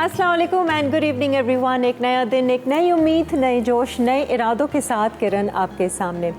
अस्सलाम वालेकुम and good evening everyone. एक नया दिन, एक नई उम्मीद, नए जोश, नए इरादों के साथ किरण आपके सामने।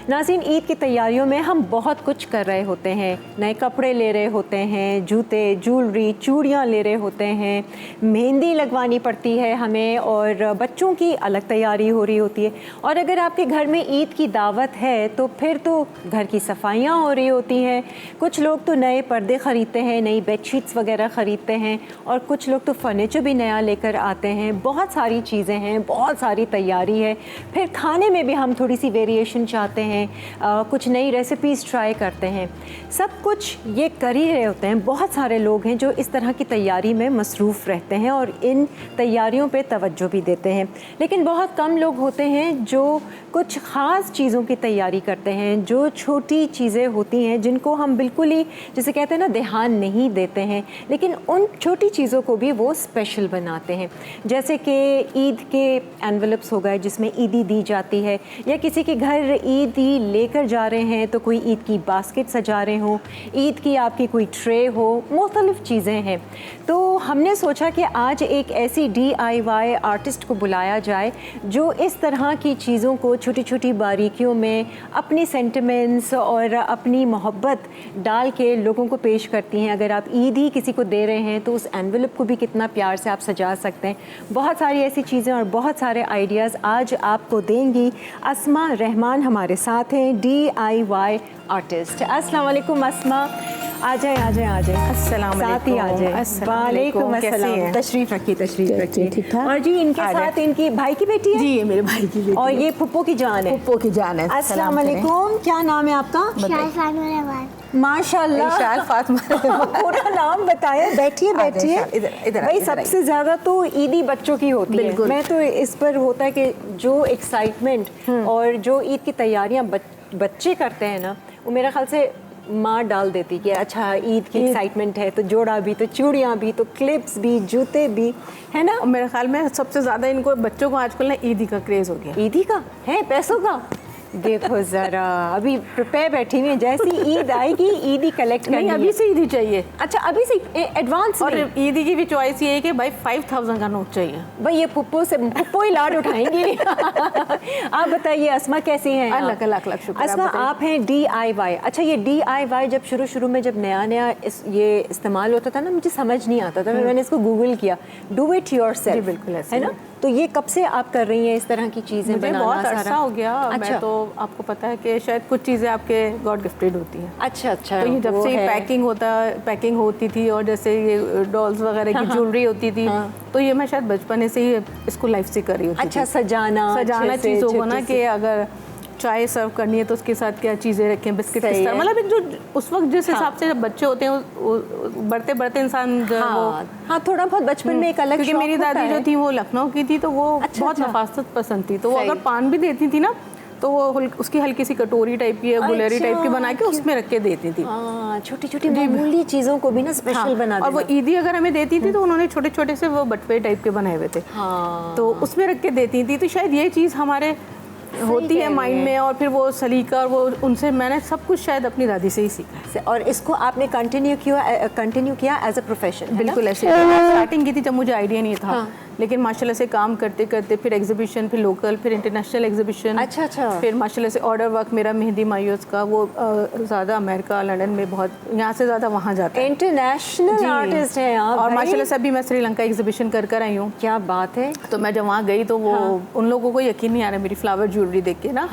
नाज़रीन, ईद की तैयारियों में हम बहुत कुछ कर रहे होते हैं। नए कपड़े ले रहे होते हैं, जूते, ज्वेलरी, चूड़ियाँ ले रहे होते हैं, मेहंदी लगवानी पड़ती है हमें, और बच्चों की अलग तैयारी हो रही होती है। और अगर आपके घर में ईद की दावत है तो फिर तो घर की सफाइयाँ हो रही होती हैं। कुछ लोग तो नए पर्दे ख़रीदते हैं, नई बेडशीट्स वगैरह ख़रीदते हैं, और कुछ लोग तो फर्नीचर भी नया लेकर आते हैं। बहुत सारी चीज़ें हैं, बहुत सारी तैयारी है। फिर खाने में भी हम थोड़ी सी वेरिएशन चाहते हैं, कुछ नई रेसिपीज़ ट्राई करते हैं। सब कुछ ये कर ही रहे होते हैं। बहुत सारे लोग हैं जो इस तरह की तैयारी में मसरूफ़ रहते हैं और इन तैयारियों पे तवज्जो भी देते हैं। लेकिन बहुत कम लोग होते हैं जो कुछ ख़ास चीज़ों की तैयारी करते हैं, जो छोटी चीज़ें होती हैं जिनको हम बिल्कुल ही, जिसे कहते हैं ना, ध्यान नहीं देते हैं, लेकिन उन छोटी चीज़ों को भी वो स्पेशल बनाते हैं। जैसे कि ईद के एनवलप्स हो गए जिसमें ईदी दी जाती है, या किसी के घर ईदी लेकर जा रहे हैं तो कोई ईद की बास्केट सजा रहे हों, ईद की आपकी कोई ट्रे हो, मुख्तलिफ़ चीज़ें हैं। तो हमने सोचा कि आज एक ऐसी DIY आर्टिस्ट को बुलाया जाए जो इस तरह की चीज़ों को छोटी छोटी बारीकियों में अपनी सेंटिमेंट्स और अपनी मोहब्बत डाल के लोगों को पेश करती हैं। अगर आप ईद ही किसी को दे रहे हैं तो उस एनवलप को भी कितना प्यार से आप सजा सकते हैं। बहुत सारी ऐसी चीज़ें और बहुत सारे आइडियाज़ आज आपको देंगी अस्मा रहमान। हमारे साथ हैं DIY आर्टिस्ट। अस्सलाम वालेकुम अस्मा, आ जाए आ जाए आ जाए, अस्सलाम साथ ही आ जाए। वालेकुम अस्सलाम, तशरीफ़ रखिए, तशरीफ़ रखिए। ठीक ठाक। और जी इनके साथ इनकी भाई की बेटी है। जी, ये मेरे भाई की बेटी और ये फुप्पो की जान है। फुप्पो की जान है। अस्सलाम वालेकुम, क्या नाम है आपका? माशाल्लाह, इशार फातिमा। पूरा नाम बताएं। बैठिए बैठिए। इधर भाई सबसे ज़्यादा तो ईदी बच्चों की होती है। मैं तो इस पर होता है कि जो एक्साइटमेंट और जो ईद की तैयारियां बच्चे करते हैं ना, वो मेरे ख्याल से माँ डाल देती कि अच्छा ईद की एक्साइटमेंट है तो जोड़ा भी, तो चूड़ियाँ भी, तो क्लिप्स भी, जूते भी, है ना। मेरे ख्याल में सबसे ज़्यादा इनको बच्चों को आजकल ना ईदी का क्रेज़ हो गया। ईदी का है, पैसों का। देखो ज़रा, अभी प्रिपेयर बैठी हुई है, जैसी ईद आएगी ईदी कलेक्ट करनी है। अभी से ईदी चाहिए। अच्छा, अभी से एडवांस। और ईदी की भी चॉइस ये है कि भाई 5000 का नोट चाहिए। भाई ये पुप्पो से पुप्पो ही लाड उठाएंगी। आप बताइए अस्मा, कैसी हैं? अल्लाह शुक्र। अस्मा, आप हैं DIY। अच्छा, ये DIY जब शुरू में जब नया ये इस्तेमाल होता था ना, मुझे समझ नहीं आता था। मैंने इसको गूगल किया, डू इट योरसेल्फ, बिल्कुल है ना। तो ये कब से आप कर रही हैं इस तरह की चीज़ें बनाना? बहुत अरसा हो गया। अच्छा। मैं तो आपको पता है कि शायद कुछ चीज़ें आपके गॉड गिफ्टेड होती हैं। अच्छा। तो ये जब से पैकिंग होती थी, और जैसे ये डॉल्स वगैरह की ज्वेलरी होती थी, तो ये मैं शायद बचपन से ही इसको लाइफ से कर रही होती थी। अच्छा, सजाना चीज़ों को ना, कि अगर चाय सर्व करनी है तो उसके साथ क्या चीज़ें रखें, बिस्किट किस तरह, मतलब जो उस वक्त जिस हिसाब से जब बच्चे होते हैं, बढ़ते बढ़ते इंसान जो हाँ, थोड़ा बहुत बचपन में एक अलग। क्योंकि मेरी दादी जो थी वो लखनऊ की थी, तो वो बहुत नफासत पसंद थी, तो वो अगर पान भी देती थी ना, तो वो उसकी हल्की सी कटोरी टाइप की, गुलेरी टाइप की बना के उसमें रख के देती थी। छोटी छोटी मामूली चीज़ों को भी ना स्पेशल बना देना। और वो ईदी अगर हमें देती थी तो उन्होंने छोटे छोटे से वो बटवे टाइप के बनाए हुए थे, तो उसमें रख के देती थी। तो शायद ये चीज़ हमारे होती है माइंड में, और फिर वो सलीका, और वो उनसे मैंने सब कुछ शायद अपनी दादी से ही सीखा। और इसको आपने कंटिन्यू किया एज अ प्रोफेशन? बिल्कुल ऐसे। स्टार्टिंग की थी जब मुझे आइडिया नहीं था, लेकिन माशाल्लाह से काम करते करते फिर एग्जीबिशन, फिर लोकल, फिर इंटरनेशनल एग्जीबिशन। अच्छा। फिर माशाल्लाह से ऑर्डर वर्क मेरा मेहंदी मायूस का, वो ज़्यादा अमेरिका, लंदन में बहुत, यहाँ से ज़्यादा वहाँ जाता है। इंटरनेशनल आर्टिस्ट हैं आप। और माशाल्लाह से अभी मैं श्रीलंका एग्जीबिशन कर आई हूँ। क्या बात है। तो मैं जब वहाँ गई तो वो उन लोगों को यकीन नहीं आ रहा मेरी फ्लावर ज्वेलरी देख के ना।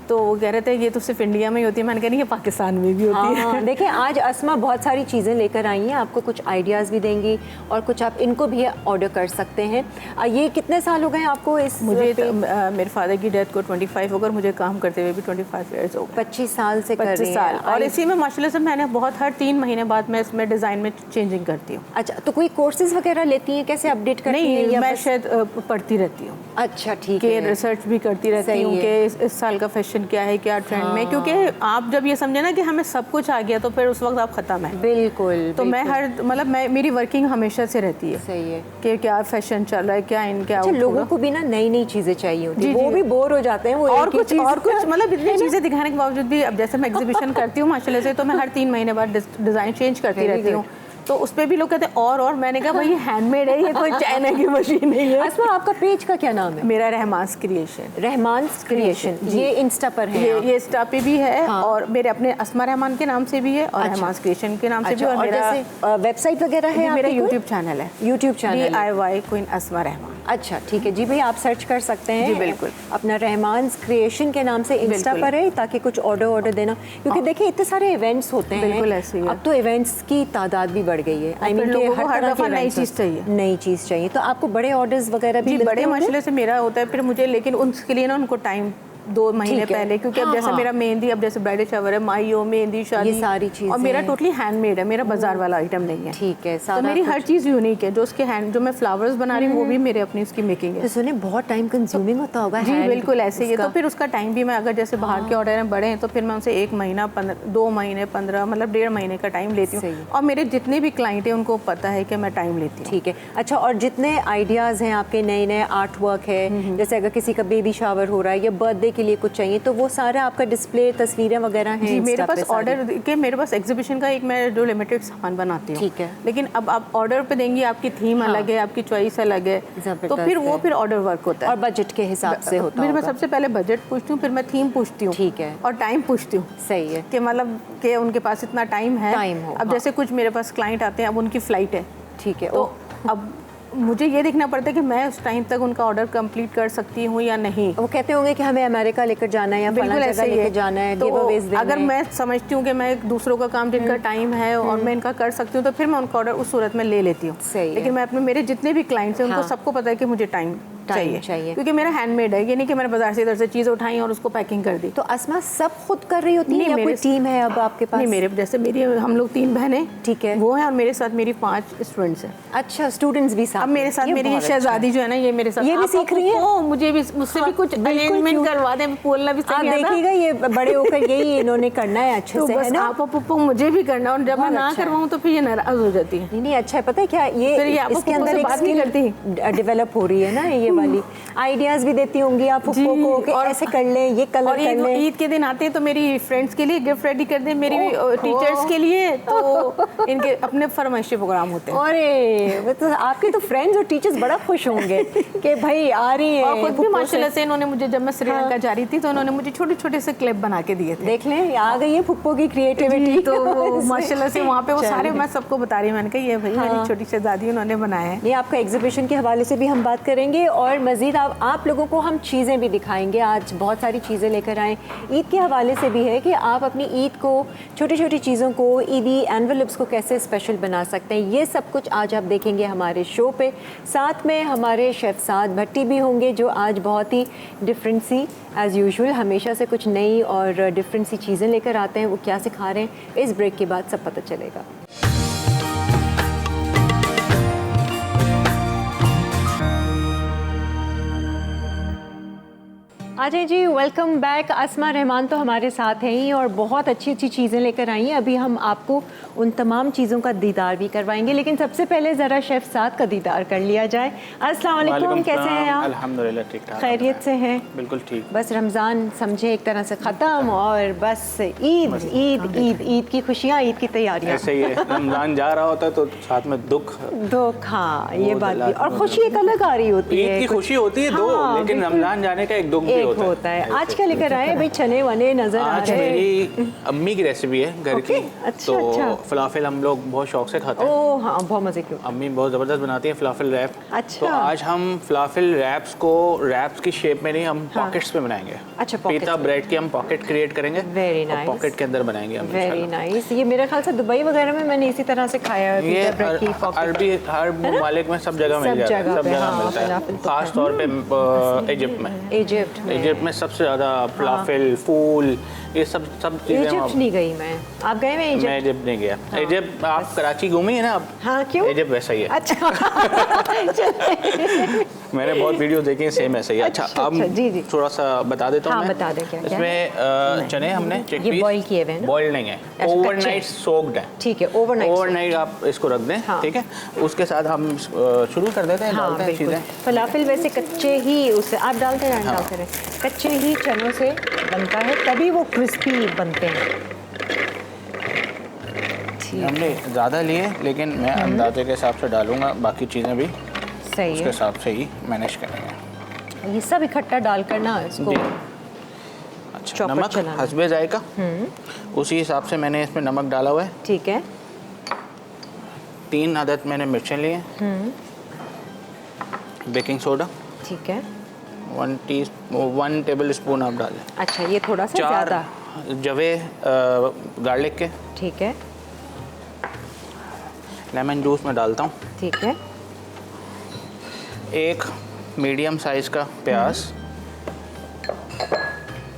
तो वो कह रहे थे ये तो सिर्फ इंडिया में ही होती है। मैंने कहा नहीं, ये पाकिस्तान में भी होती है। देखिए, आज अस्मा बहुत सारी चीज़ें लेकर आई हैं, आपको कुछ आइडियाज़ भी देंगी और कुछ आप इनको भी ऑर्डर कर सकते हैं। ये कितने साल हो गए आपको इस? मुझे मेरे फादर की डेथ को 25 होकर, मुझे काम करते हुए भी 25 ईयर्स हो गए। 25 साल से कर रही हैं। और इसी में माशाल्लाह से मैंने बहुत, हर 3 महीने बाद मैं इसमें डिज़ाइन में चेंजिंग करती हूँ। अच्छा, तो कोई कोर्सेज वगैरह लेती हैं, कैसे अपडेट करती हैं? नहीं, मैं शायद पढ़ती रहती हूँ। अच्छा, ठीक है। रिसर्च भी करती रहती हूँ कि इस साल का फैशन क्या है, क्या ट्रेंड में, क्योंकि आप जब ये समझे ना कि हमें सब कुछ आ गया तो फिर उस वक्त आप ख़त्म है। बिल्कुल। तो मैं मेरी वर्किंग हमेशा से रहती है। सही है कि क्या फैशन चल रहा है, क्या इनके लोगों को भी ना नई चीजें चाहिए होती है, वो भी बोर हो जाते हैं। वो और कुछ मतलब इतनी चीजें दिखाने के बावजूद भी, अब जैसे मैं एग्जीबिशन करती हूँ माशाल्लाह से, तो मैं हर 3 महीने बाद डिजाइन चेंज करती रहती हूँ। तो उस पर भी लोग कहते हैं और मैंने कहा भाई हैंडमेड है, ये कोई चाइना की मशीन नहीं है। अस्मा, आपका पेज का क्या नाम है? मेरा रहमान्स क्रिएशन। रहमान्स क्रिएशन, ये इंस्टा पर है? ये इंस्टा पे भी है, और मेरे अपने अस्मा रहमान के नाम से भी है, और रहमान्स क्रिएशन के नाम से भी। और मेरा वेबसाइट वगैरह है? मेरा यूट्यूब चैनल है, यूट्यूब चैनल DIY क्वीन अस्मा रहमान। अच्छा, ठीक है जी भाई, आप सर्च कर सकते हैं जी बिल्कुल, अपना रहमान्स क्रिएशन के नाम से इंस्टा पर है, ताकि कुछ ऑर्डर देना, क्योंकि देखिए इतने सारे इवेंट्स होते हैं। बिल्कुल ऐसे ही है। अब तो इवेंट्स की तादाद भी बढ़ गई है। आई मीन हर दफा नई चीज़ चाहिए, नई चीज़ चाहिए। तो आपको बड़े ऑर्डर्स वगैरह भी बड़े मसले से मेरा होता है फिर मुझे, लेकिन उसके लिए ना उनको टाइम 2 महीने पहले, क्योंकि अब जैसे मेरा मेहंदी, अब जैसे ब्राइडल शावर है, माइयो, मेहंदी, शादी, ये सारी चीजें, और मेरा टोटली हैंडमेड है, मेरा बाजार वाला आइटम नहीं है। ठीक है, तो मेरी हर चीज़ यूनिक है। जो उसके हैंड, जो मैं फ्लावर्स बना रही हूँ वो भी मेरे अपनी उसकी मेकिंग है। तो सुने बहुत टाइम कंज्यूमिंग होता होगा। जी बिल्कुल ऐसे ही है। तो फिर उसका टाइम भी मैं, अगर जैसे बाहर के ऑर्डर हैं बड़े हैं, तो फिर मैं उनसे 1 महीना 2 महीने 15 मतलब 1.5 महीने का टाइम लेती हूँ। और मेरे जितने भी क्लाइंट हैं उनको पता है कि मैं टाइम लेती हूँ। ठीक है। अच्छा, और जितने आइडियाज़ हैं आपके, नए आर्ट वर्क है, जैसे अगर किसी का बेबी शावर हो रहा है या बर्थडे के लिए कुछ चाहिए, तो वो सारा आपका डिस्प्ले, तस्वीरें वगैरह हैं? जी, मेरे पास ऑर्डर के, मेरे पास एग्जीबिशन का एक मैं जो लिमिटेड सामान बनाती हूँ। ठीक है। लेकिन अब आप ऑर्डर पे देंगी, आपकी थीम अलग है, आपकी चॉइस अलग है, तो फिर वो फिर ऑर्डर वर्क होता है और बजट के हिसाब से होता है। मैं सबसे पहले बजट पूछती हूँ, फिर मैं थीम पूछती हूँ। ठीक है। और टाइम पूछती हूँ। सही है कि मतलब कि उनके पास इतना टाइम है। अब जैसे कुछ मेरे पास क्लाइंट आते हैं, अब उनकी फ्लाइट है। ठीक है। तो अब मुझे ये देखना पड़ता है कि मैं उस टाइम तक उनका ऑर्डर कंप्लीट कर सकती हूँ या नहीं। वो कहते होंगे कि हमें अमेरिका लेकर जाना है या फलां जगह लेकर जाना है, तो अगर मैं समझती हूँ कि मैं दूसरों का काम जिनका टाइम है और मैं इनका कर सकती हूँ, तो फिर मैं उनका ऑर्डर उस सूरत में ले लेती हूँ। लेकिन मैं अपने, मेरे जितने भी क्लाइंट्स हैं उनको सबको पता है कि मुझे टाइम चाहिए, क्योंकि मेरा हैंडमेड है। ये नहीं कि मैंने बाजार से इधर से चीज़ उठाई और उसको पैकिंग कर दी। तो अस्मा सब खुद कर रही होती है या कोई टीम है अब आपके पास? नहीं, मेरे जैसे मेरी, हम लोग 3 बहनें, ठीक है, वो हैं, और मेरे साथ मेरी 5 स्टूडेंट्स हैं। अच्छा, स्टूडेंट्स भी साथ? अब मेरे साथ मेरी ये शहजादी जो है ना, ये मेरे साथ ये भी सीख रही है। मुझे भी, मुझसे भी कुछ अरेंजमेंट करवा दें, बोलना भी सही है। देखिएगा, ये बड़े होकर यही इन्होंने करना है अच्छे से, है ना? आप पप्पू मुझे भी करना, और जब मैं ना करवाऊँ तो फिर ये नाराज हो जाती है। नहीं, अच्छा है, पता है क्या, ये इसके अंदर एक स्किल डेवलप हो रही है ना, ये वाली आइडियाज भी देती होंगी आप फुप्पो को कि ऐसे कर लें, ये कलर कर लें। ईद के दिन आते हैं तो मेरी फ्रेंड्स के लिए गिफ्ट रेडी कर दें, मेरी टीचर्स के लिए, तो इनके अपने फरमाइशी प्रोग्राम होते हैं। अरे तो आपके तो फ्रेंड्स और टीचर्स बड़ा खुश होंगे कि भाई आ रही है। और खुद भी माशाल्लाह से इन्होंने मुझे, जब मैं श्रीलंका जा रही थी तो इन्होंने मुझे छोटे छोटे से क्लिप बना के दिए थे। देख लें, आ गई है फुप्पो की क्रिएटिविटी। तो माशाल्लाह से वहाँ पे वो सारे मैं सबको बता रही हूँ, मैंने कहा ये भाई मेरी छोटी शहजादी उन्होंने बनाया है। नहीं, आपका एग्जीबिशन के हवाले से भी हम बात करेंगे, और मज़ीद आप लोगों को हम चीज़ें भी दिखाएंगे। आज बहुत सारी चीज़ें लेकर आए ईद के हवाले से भी है कि आप अपनी ईद को, छोटी छोटी चीज़ों को, ईदी एनवेलप्स को कैसे स्पेशल बना सकते हैं, ये सब कुछ आज आप देखेंगे हमारे शो पे। साथ में हमारे शेफ़ साद भट्टी भी होंगे, जो आज बहुत ही डिफरेंट सी, एज़ यूजुअल हमेशा से कुछ नई और डिफरेंट सी चीज़ें लेकर आते हैं। वो क्या सिखा रहे हैं, इस ब्रेक के बाद सब पता चलेगा। Ajay ji, welcome back. अस्मा रहमान तो हमारे साथ हैं ही और बहुत अच्छी अच्छी चीज़ें लेकर आई हैं। अभी हम आपको उन तमाम चीज़ों का दीदार भी करवाएंगे, लेकिन सबसे पहले ज़रा शेफ़ साद का दीदार कर लिया जाए। अस्सलाम वालेकुम, कैसे हैं आप? अल्हम्दुलिल्लाह ठीक ठाक, खैरियत से हैं? बिल्कुल ठीक। बस रमज़ान समझे एक तरह से ख़त्म, और बस ईद ईद ईद ईद की खुशियाँ, ईद की तैयारियाँ। ऐसे ही है, रमज़ान जा रहा होता है तो साथ में दुख। हाँ, ये बात भी, और खुशी एक अलग आ रही होती है। ईद की खुशी होती है दो, लेकिन रमज़ान जाने का एक दुख भी होता है। आज क्या लेकर आए भाई? चने वने नजर आ रहे हैं। आज मेरी अम्मी की रेसिपी है घर की। अच्छा, तो अच्छा। फलाफिल हम लोग बहुत शौक से खाते हैं। ओह हाँ, बहुत मजे की। अम्मी बहुत ज़बरदस्त बनाती है फलाफिल रैप। अच्छा। तो आज हम फलाफिल रैप्स को रैप्स की शेप में नहीं, हम पॉकेट्स में बनाएंगे। अच्छा, पीता ब्रेड की हम पॉकेट क्रिएट करेंगे। Very nice. पॉकेट के अंदर बनाएंगे हम। Very nice. ये मेरे ख्याल से दुबई वगैरह में मैंने इसी तरह से खाया है। ये अरबी हर ममालिक में सब जगह मिल जाता है, सब जगह मिलता है। खास तौर पे इजिप्ट में। इजिप्ट में सबसे ज़्यादा फलाफिल, फूल, ये सब चीज़ें। इजिप्ट नहीं गई मैं, आप गए? मैं इजिप्ट नहीं गया। इजिप्ट आप कराची घूमी है ना आप? हाँ, क्यों? इजिप्ट वैसा ही है। अच्छा। मैंने बहुत वीडियो देखे हैं, सेम ऐसा ही। अच्छा, अब जी थोड़ा सा बता देता हूँ। हाँ, बता दें क्या इसमें चने हमने ये बॉईल किए हुए हैं। बॉईल नहीं है, ओवरनाइट सोक्ड है। ठीक है, ओवरनाइट आप इसको रख दें। ठीक है, उसके साथ हम शुरू कर देते हैं, डालते हैं चीज़ें। फलाफिल वैसे कच्चे ही उसे आप डालते रहें, डालते रहें, कच्चे ही चनों से बनता है, तभी वो क्रिस्पी बनते हैं। हमने ज़्यादा लिए, लेकिन मैं अंदाजे के हिसाब से डालूंगा, बाकी चीज़ें भी सही उसके है। हिसाब से ही मैनेज करेंगे। ये सब इकट्ठा डाल कर ना इसको जी। अच्छा, चॉपर नमक चलाना। हस्बे जायका, उसी हिसाब से मैंने इसमें नमक डाला हुआ है। ठीक है। 3 अदद मैंने मिर्चें लिए, बेकिंग सोडा ठीक है। 1 टेबल स्पून आप डालें। अच्छा, ये थोड़ा सा 4 ज़्यादा। जवे गार्लिक के, ठीक है। लेमन जूस में डालता हूँ। ठीक है। 1 मीडियम साइज़ का प्याज,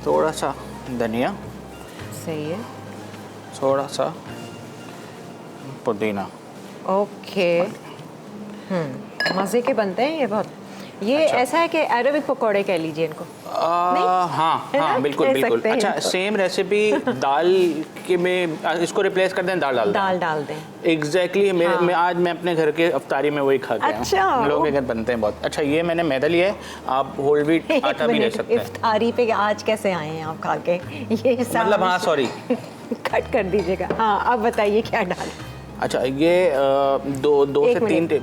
थोड़ा सा धनिया, सही है। थोड़ा सा पुदीना। ओके। मज़े के बनते हैं ये बहुत। ये अच्छा। ऐसा है कि अरबिक पकौड़े कह लीजिए इनको। हाँ है ना? हाँ, बिल्कुल कह बिल्कुल। सकते हैं अच्छा, इनको। सेम रेसिपी दाल के में इसको रिप्लेस कर दें, दाल डाल दें। दाल डाल दें। एग्जैक्टली मेरे हाँ। आज मैं अपने घर के अफ्तारी में वही खा के आया हूँ। अच्छा, हम लोगों के ओ। घर बनते हैं बहुत। अच्छा, ये मैंने मैदा लिया है, आप होल व्हीट एक आटा भी ले मिनट, सकते हैं। इफ्तारी पे आज कैसे आए हैं आप खा के? ये हिसाब मतलब हाँ, सॉरी। कट कर दीजिएगा। हाँ, अब बताइए क्या डाल। अच्छा, ये 2 एक से 3 मिनट।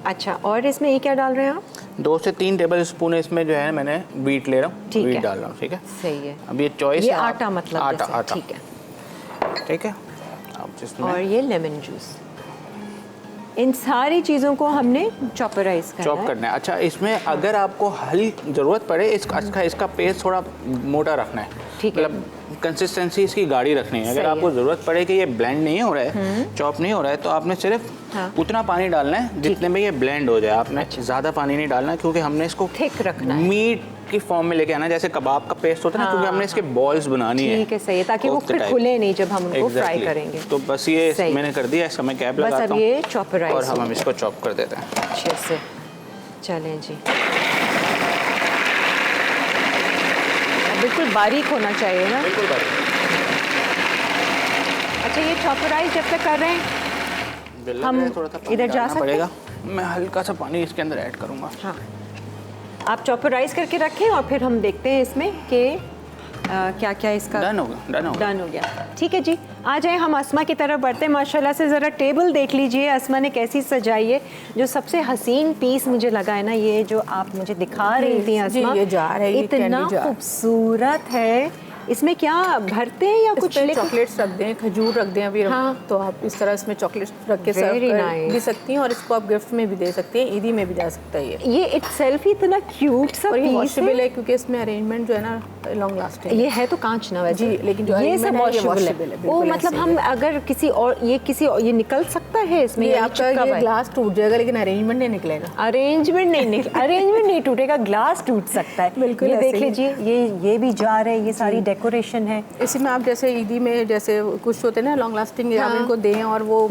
अच्छा, और इसमें ये क्या डाल रहे हैं आप? 2 से 3 टेबल स्पून इसमें जो है मैंने व्हीट ले रहा हूँ, ठीक व्हीट है। डाल रहा हूँ। ठीक है, सही है। अब ये चॉइस ये है आप- आटा मतलब आटा जैसे। आटा ठीक है। ठीक है। अब जिसमें और ये लेमन जूस। इन सारी चीज़ों को हमने चॉपराइज करना चॉप है। करना है। अच्छा, इसमें अगर आपको हल्दी ज़रूरत पड़े, इसका पेस्ट थोड़ा मोटा रखना है। ठीक है। मतलब कंसिस्टेंसी इसकी गाढ़ी रखनी है। अगर सही है। आपको ज़रूरत पड़े कि ये ब्लेंड नहीं हो रहा है, चॉप नहीं हो रहा है, तो आपने सिर्फ हाँ। उतना पानी डालना है जितने में ये ब्लेंड हो जाए। आपने ज़्यादा पानी नहीं डालना है, क्योंकि हमने इसको थिक रखना है। मीट की फॉर्म में लेके आना, जैसे कबाब का पेस्ट होता है ना, क्योंकि हमने इसके बॉल्स बनानी है। ठीक है, सही है, ताकि वो कोफ्ते फिर टाइप। खुले नहीं जब हम उनको फ्राई Exactly। करेंगे। तो बस ये सही। मैंने कर दिया, इसका मैं कैप बस लगाता अब हूँ ये चॉपराइज और हम इसको चॉप कर देते हैं। अच्छे से। चलें जी, बिल्कुल बारीक होना चाहिए ना। बिल्कुल अच्छा, ये चॉपराइज जब तक कर रहे हैं हम इधर जा सकते पड़ेगा। मैं हल्का सा पानी इसके अंदर ऐड करूँगा। हाँ, आप चॉपराइज करके रखें और फिर हम देखते हैं इसमें कि क्या क्या इसका डन होगा, डन हो गया। ठीक है जी, आ जाए हम अस्मा की तरफ बढ़ते हैं। माशाल्लाह से ज़रा टेबल देख लीजिए अस्मा ने कैसी सजाई है। जो सबसे हसीन पीस मुझे लगा है ना, ये जो आप मुझे दिखा रही थी जी, अस्मा, ये जार है, ये इतना कैंडी जार। खूबसूरत है। इसमें क्या भरते हैं या कुछ लिख- चॉकलेट्स रख दें, खजूर रख दें अभी। हाँ। तो आप इस तरह इसमें चॉकलेट्स रख के सर्व Very कर nice। भी सकती हैं, और इसको आप गिफ्ट में भी दे सकती हैं, ईदी में भी जा सकता है ये। इटसेल्फ ही इतना क्यूट सा और ये पीस वॉशेबल है। है, क्योंकि इसमें अरेंजमेंट जो है ना लॉन्ग लास्टिंग। ये है तो कांच ना वैसे। जी, लेकिन जो ये arrangement सब है, ये वॉशेबल washable है, है। बिल्कुल मतलब ऐसे हम अगर ये निकल सकता है इसमें, ये या आपका चिपका हुआ ये है? ग्लास टूट जाएगा, लेकिन अरेंजमेंट नहीं निकलेगा। अरेंजमेंट नहीं टूटेगा, ग्लास टूट सकता है। बिल्कुल ये ऐसे देख ही। लीजिए, ये भी जार है, ये सारी डेकोरेशन है। इसी में आप जैसे ईदी में जैसे कुछ होते हैं ना लॉन्ग लास्टिंग, आप हाँ। इनको दें और वो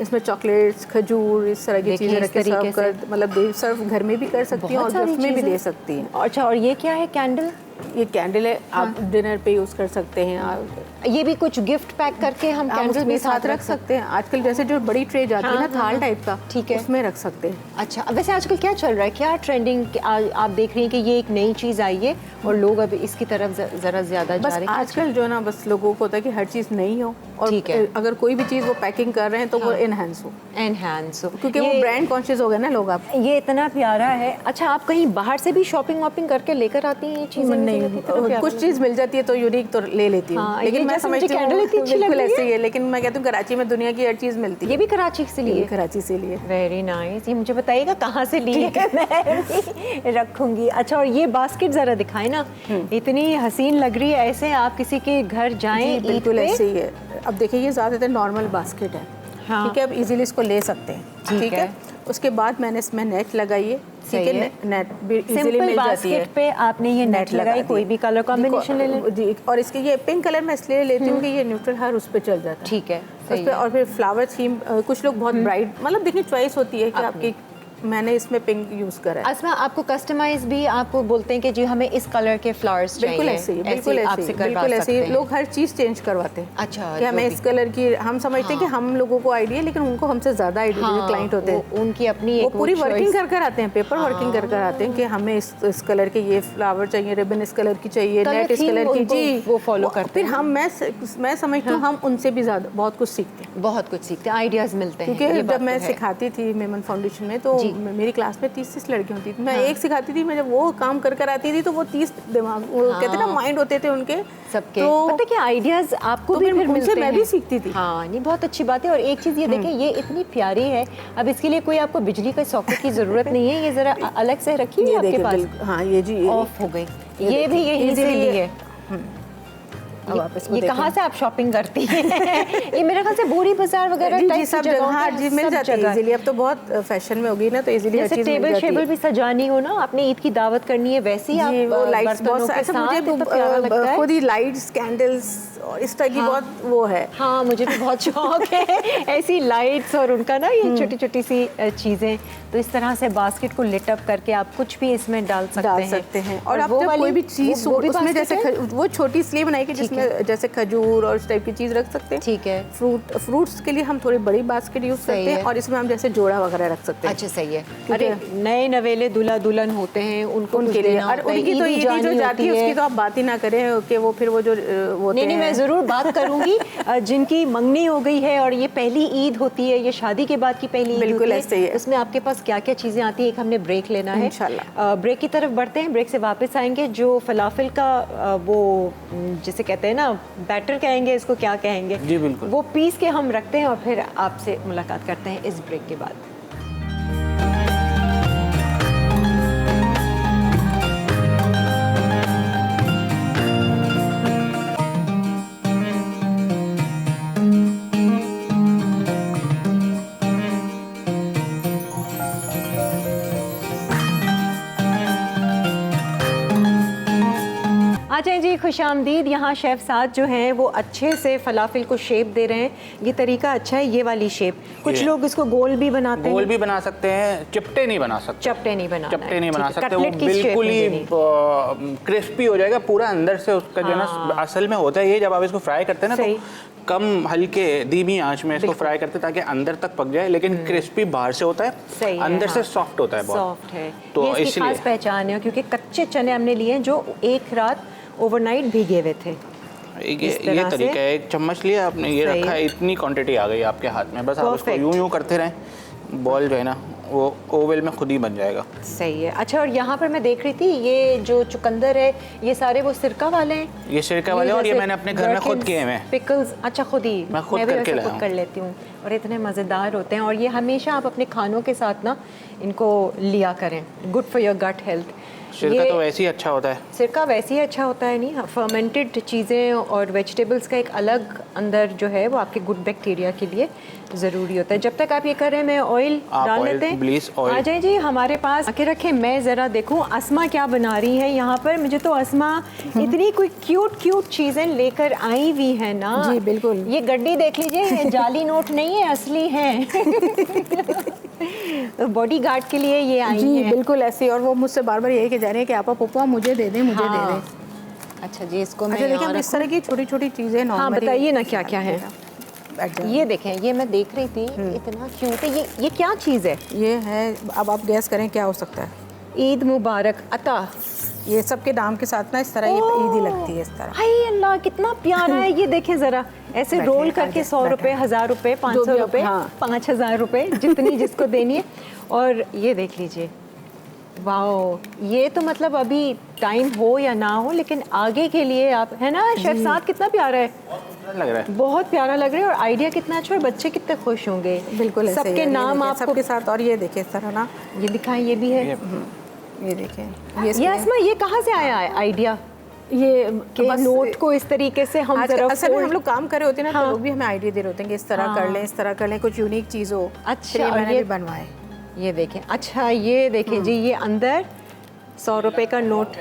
इसमें चॉकलेट्स, खजूर, इस तरह की देखिए, चीज़ें इस रख के तरीके सर्व कर, मतलब सर्व घर में भी कर सकती हैं और बहुत सारी गिफ्ट में भी चीज़ें। दे सकती हैं। अच्छा, और ये क्या है? कैंडल। ये कैंडल है, आप डिनर पे यूज़ कर सकते हैं। आप ये भी कुछ गिफ्ट पैक करके हम कैंडल उसमें भी साथ रख सकते हैं। आजकल जैसे जो बड़ी ट्रे जाती है हाँ, ना हाँ, थाल हाँ। टाइप का, ठीक है। उसमें रख सकते हैं। अच्छा, वैसे आजकल क्या चल रहा है, क्या ट्रेंडिंग आप देख रही हैं कि ये एक नई चीज़ आई है और लोग अब इसकी तरफ ज़रा ज़्यादा जा बस रहे हैं? आजकल जो है ना, बस लोगों को होता है कि हर चीज़ नहीं हो, और ठीक है। अगर कोई भी चीज़ वो पैकिंग कर रहे हैं तो वो एनहांस हो, एनहांस हो, क्योंकि वो ब्रांड कॉन्शियस हो गए ना लोग। आप ये इतना प्यारा है। अच्छा, आप कहीं बाहर से भी शॉपिंग वॉपिंग करके लेकर आती हैं ये चीज़ें? नहीं, कुछ चीज़ मिल जाती है तो यूनिक तो ले लेती हूँ। हाँ, लेकिन ये मैं जैसे मुझे समझती हूँ कैंडल इतनी अच्छी लग बिल्कुल रही ऐसे है। ही है, लेकिन मैं कहती हूँ कराची में दुनिया की हर चीज़ मिलती है। ये भी कराची से लिए? कराची से लिए। Very nice. ये मुझे बताइएगा कहाँ से लिए, मैं भी रखूंगी। अच्छा, और ये बास्केट ज़रा दिखाएं ना, इतनी हसीन लग रही है। ऐसे आप किसी के घर जाएं ईद बिल्कुल पे? ऐसे ही है। अब देखिए, ये ज़्यादातर नॉर्मल बास्केट है। हाँ। ठीक है, अब इजीली इसको ले सकते हैं। ठीक है। उसके बाद मैंने इसमें नेट लगाई है। ठीक सही है, है। नेट भी इजीली सिंपल मिल जाती है। बास्केट पे आपने ये नेट लगाई, कोई भी कलर कॉम्बिनेशन ले लें। जी, और इसके ये पिंक कलर मैं इसलिए लेती हूँ कि ये न्यूट्रल हर उस पर चल जाता है। ठीक है, उस सही पे। है। और फिर फ्लावर थीम, कुछ लोग बहुत ब्राइट, मतलब देखिए चॉइस होती है कि आपकी मैंने इसमें पिंक यूज़ करा है। असमा, आपको कस्टमाइज भी आपको बोलते हैं कि जी हमें इस कलर के फ्लावर्स चाहिए? बिल्कुल ऐसे ही, बिल्कुल ऐसे ही, बिल्कुल ऐसे ही। लोग हर चीज़ चेंज करवाते हैं। अच्छा, कि हमें इस कलर की, हम समझते हैं कि हम लोगों को आइडिया, लेकिन उनको हमसे ज़्यादा आइडिया जो क्लाइंट होते हैं उनकी अपनी वो पूरी वर्किंग कर कर आते हैं, पेपर वर्किंग कर कर आते हैं कि हमें इस कलर के ये फ्लावर चाहिए, रिबन इस कलर की चाहिए, नेट इस कलर की, जी वो फॉलो करते हैं। फिर मैं समझती हूँ हम उनसे भी ज़्यादा बहुत कुछ सीखते हैं, बहुत कुछ सीखते हैं, आइडियाज़ मिलते हैं। क्योंकि जब मैं सिखाती थी मेमन फाउंडेशन में तो मेरी क्लास में 30-30 लड़कियां होती थी। मैं एक सिखाती थी, मैं जब वो काम कर कर आती थी तो वो 30 दिमाग, वो कहते हैं ना माइंड होते थे उनके सबके, तो पता क्या आइडियाज़ आपको तो भी फिर उनसे मिलते हैं। मैं भी सीखती थी। हाँ, नहीं बहुत अच्छी बात है। और एक चीज़ ये देखें, ये इतनी प्यारी है, अब इसके लिए कोई आपको बिजली का सॉकेट की ज़रूरत नहीं है, ये ज़रा अलग से रखिए आपके पास। हाँ ये जी ऑफ हो गई, ये भी यहीं से ली है। अब आप इसको ये कहाँ से आप शॉपिंग करती हैं? ये मेरे ख्याल से बोरी बाजार वगैरह जी टाइप सब जगह, हाँ जी मिल जाती है इजीली। अब तो बहुत फैशन में हो गई ना, तो इजीली हर जैसे चीज़ मिल टेबल जाती है। शेबल भी सजानी हो ना, आपने ईद की दावत करनी है, वैसे ही जी आप वो लाइट्स बर्तनों बहुत के ऐसा, साथ मुझे कितना प्यारा लगता है। खुद ही लाइट्स, कैंडल्स और इस तरह की बहुत वो है। हाँ, मुझे भी बहुत शौक है ऐसी लाइट्स और उनका ना ये छोटी छोटी सी चीज़ें। तो इस तरह से बास्केट को लिट अप करके आप कुछ भी इसमें डाल सकते हैं। और आप जब कोई भी चीज़ उसमें जैसे वो छोटी स्लीव बनाई कि जिसमें जैसे खजूर और इस टाइप की चीज़ रख सकते हैं। ठीक है। फ्रूट्स के लिए हम थोड़ी बड़ी बास्केट यूज़ करते हैं और इसमें हम जैसे जोड़ा वगैरह रख सकते हैं। अच्छा, सही है। अरे नए नवेले दूल्हा दुल्हन होते हैं, उनके लिए और उनकी तो ईद जो जाती है उसकी तो आप बात ही ना करें कि वो फिर वो जो वो नहीं, मैं ज़रूर बात करूंगी। जिनकी मंगनी हो गई है और ये पहली ईद होती है, ये शादी के बाद की पहली ईद होती है, बिल्कुल ऐसे ही है। उसमें आपके पास क्या क्या चीज़ें आती है, एक हमने ब्रेक लेना है इंशाल्लाह। ब्रेक की तरफ बढ़ते हैं, ब्रेक से वापस आएंगे। जो फलाफिल का वो जिसे कहते हैं ना, बैटर कहेंगे, इसको क्या कहेंगे, जी बिल्कुल, वो पीस के हम रखते हैं और फिर आपसे मुलाकात करते हैं इस ब्रेक के बाद। आ जाए जी, खुशामदीद। यहाँ शेफ़ साथ जो हैं वो अच्छे से फलाफिल को शेप दे रहे हैं। ये तरीका अच्छा है, ये वाली शेप। कुछ लोग इसको गोल भी बनाते हैं, गोल भी बना सकते हैं, चिपटे नहीं बना सकते, चपटे नहीं बना सकते, वो बिल्कुल ही क्रिस्पी हो जाएगा पूरा अंदर से उसका जो है ना। असल में होता है ये, जब आप इसको फ्राई करते हैं ना तो कम हल्के धीमी आंच में इसको फ्राई करते हैं ताकि अंदर तक पक जाए, लेकिन क्रिस्पी बाहर से होता है, अंदर से सॉफ्ट होता है, बहुत सॉफ्ट है। तो ये इसकी खास पहचान है, क्योंकि कच्चे चने हमने लिए हैं जो एक रात ओवरनाइट भीगे हुए थे। ये तरीका है, एक चम्मच लिया आपने, ये रखा है, इतनी क्वांटिटी आ गई आपके हाथ में, बस आप उसको यूं करते रहें, बॉल जो है ना वो ओवल में खुद ही बन जाएगा। सही है। अच्छा, और यहाँ पर मैं देख रही थी ये जो चुकंदर है, ये सारे वो सिरका वाले हैं? ये सिरका वाले, और ये मैंने अपने घर में खुद किए हैं पिकल्स। अच्छा, खुद ही मैं खुद करके लाया हूं। कर लेती हूँ और इतने मज़ेदार होते हैं। और ये हमेशा आप अपने खानों के साथ ना इनको लिया करें, good for your gut health. सिरका तो वैसे ही अच्छा होता है, सिरका वैसे ही अच्छा होता है। नहीं, फर्मेंटेड चीज़ें और वेजिटेबल्स का एक अलग अंदर जो है वो आपके गुड बैक्टीरिया के लिए ज़रूरी होता है। जब तक आप ये कर रहे हैं, मैं ऑयल डाल लेते हैं। आ जाए जी हमारे पास, आके रखें, मैं ज़रा देखूं असमा क्या बना रही है यहाँ पर। मुझे तो असमा इतनी कोई क्यूट चीज़ें लेकर आई हुई है ना। जी बिल्कुल। ये गड्डी देख लीजिए, जाली नोट नहीं है, असली है। बॉडी गार्ड के लिए ये आई जी है। बिल्कुल ऐसी। और वो मुझसे बार बार यही कह जा रही है कि आप पप्पा मुझे दे दें, मुझे दे दें। अच्छा जी, इसको मैं अच्छा देखिए, हम इस तरह की छोटी छोटी चीज़ें नॉर्मली। हाँ, बताइए ना क्या क्या है। ये देखें, ये मैं देख रही थी, इतना क्यूट है। ये क्या चीज़ है? ये है, अब आप गैस करें क्या हो सकता है। ईद मुबारक अता। ये सबके दाम के साथ ना इस तरह ये ईदी लगती है, इस तरह। हाय अल्लाह, कितना प्यारा है। ये देखें ज़रा, ऐसे रोल करके 100 रुपये, 1000 रुपये, 500 रुपये, 5000 रुपये, जितनी जिसको देनी है। और ये देख लीजिए, वाओ, ये तो मतलब अभी टाइम हो या ना हो, लेकिन आगे के लिए आप, है ना शेफ साथ, कितना प्यारा है, लग रहा है, बहुत प्यारा लग रहा है। और आइडिया कितना अच्छा है, बच्चे कितने खुश होंगे। बिल्कुल, सबके नाम आप सबके साथ। और ये देखिए इस तरह ना, ये दिखाएं, ये भी है, ये देखें, ये असमा, ये कहाँ से आया है आइडिया? ये नोट को इस तरीके से हम जरा असल में हम लोग काम कर रहे होते हैं ना, तो लोग भी हमें आइडिया दे रहे होते हैं कि इस तरह कर लें, इस तरह कर लें, कुछ यूनिक चीज़ हो। अच्छा, मैंने भी बनवाए। ये देखें, अच्छा ये देखें जी, ये अंदर 100 रुपए का नोट।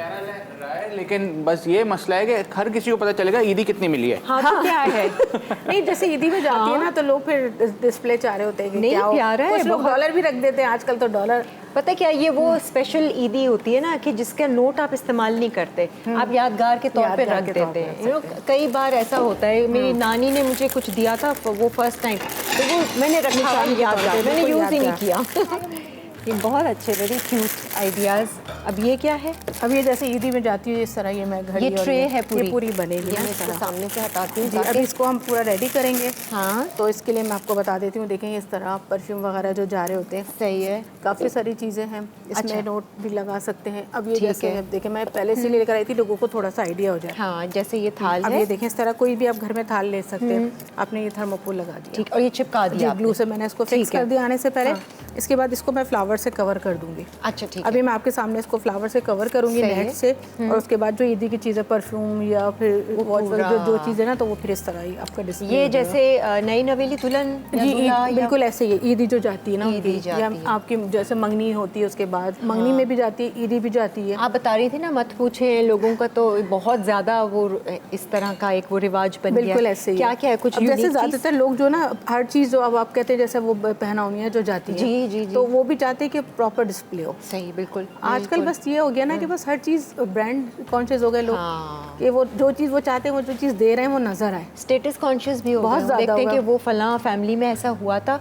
लेकिन बस ये मसला है कि हर किसी को पता चलेगा ईदी कितनी मिली है। हाँ तो क्या है नहीं, जैसे ईदी में जाती है ना तो लोग फिर डिस्प्ले चाह रहे होते हैं कि नहीं, क्या प्यारा है, कुछ लोग बहुत। डॉलर भी रख देते हैं आजकल, तो डॉलर पता है क्या, ये वो स्पेशल ईदी होती है ना कि जिसका नोट आप इस्तेमाल नहीं करते, आप यादगार के तौर पे यादगार रख के तौर देते पे हैं। कई बार ऐसा होता है, मेरी नानी ने मुझे कुछ दिया था वो फर्स्ट टाइम, तो वो मैंने रखा, निशान के तौर पे, मैंने बिल्कुल यूज़ ही नहीं यादगार। किया। ये बहुत अच्छे, वेरी क्यूट आइडियाज़। अब ये क्या है? अब ये जैसे ईदी में जाती है इस तरह, ये मैं घड़ी ये और ट्रे है पूरी, ये पूरी बनेगी ये ना मैं इस इसको तरह। सामने से हटाती हूँ जी, अभी ताकि इसको हम पूरा रेडी करेंगे। हाँ तो इसके लिए मैं आपको बता देती हूँ, देखें इस तरह परफ्यूम वगैरह जो जा रहे होते हैं, सही है। काफ़ी सारी चीज़ें हैं इसमें। अच्छा। नोट भी लगा सकते हैं। अब ये ठीक जैसे है। देखें, मैं पहले से लेकर आई थी, लोगों को थोड़ा सा आइडिया हो जाए। हाँ, जैसे ये थाल अब है। ये देखें इस तरह कोई भी आप घर में थाल ले सकते हैं। आपने ये थर्मोकोल लगा दिया, ठीक, और ये चिपका जी, दिया ग्लू से मैंने इसको फिक्स ठीक है। कर दिया आने से पहले। इसके बाद इसको मैं फ्लावर से कवर कर दूंगी। अच्छा ठीक है। अभी मैं आपके सामने इसको फ्लावर से कवर करूंगी, सही है। नेट से। और उसके बाद जो ईदी की चीज़ें, परफ्यूम या फिर वॉच जो चीज़ें ना, तो वो फिर इस तरह ही आपका डिस्प्ले ये जैसे नई नवेली दुल्हन या जी दूल्हा या- बिल्कुल ऐसे ही ईदी जो जाती है ना, ईदी उनकी, जाती या है। आपकी जैसे मंगनी होती है, उसके बाद मंगनी में भी जाती है, ईदी भी जाती है। आप बता रही थी ना, मत पूछे लोगों का तो बहुत ज़्यादा वो इस तरह का एक वो रिवाज बन गया। बिल्कुल ऐसे ही क्या क्या है कुछ अब जैसे unique चीज़? ज़्यादातर लोग जो ना हर चीज़ जो अब आप कहते हैं, जैसे वो पहनाउनियाँ जो जाती है, जी, जी, जी। तो वो भी चाहते हैं कि प्रॉपर डिस्प्ले हो। सही, बिल्कुल आजकल बस ये हो गया ना कि बस हर चीज़ ब्रांड कॉन्शियस हो गए लोग, हाँ। कि वो जो चीज़ वो चाहते हैं, वो जो चीज़ दे रहे हैं, वो नजर आए। स्टेटस कॉन्शियस भी हो बहुत गए। ज़्यादा देखते हैं होगा। कि वो फलां फैमिली में ऐसा हुआ था,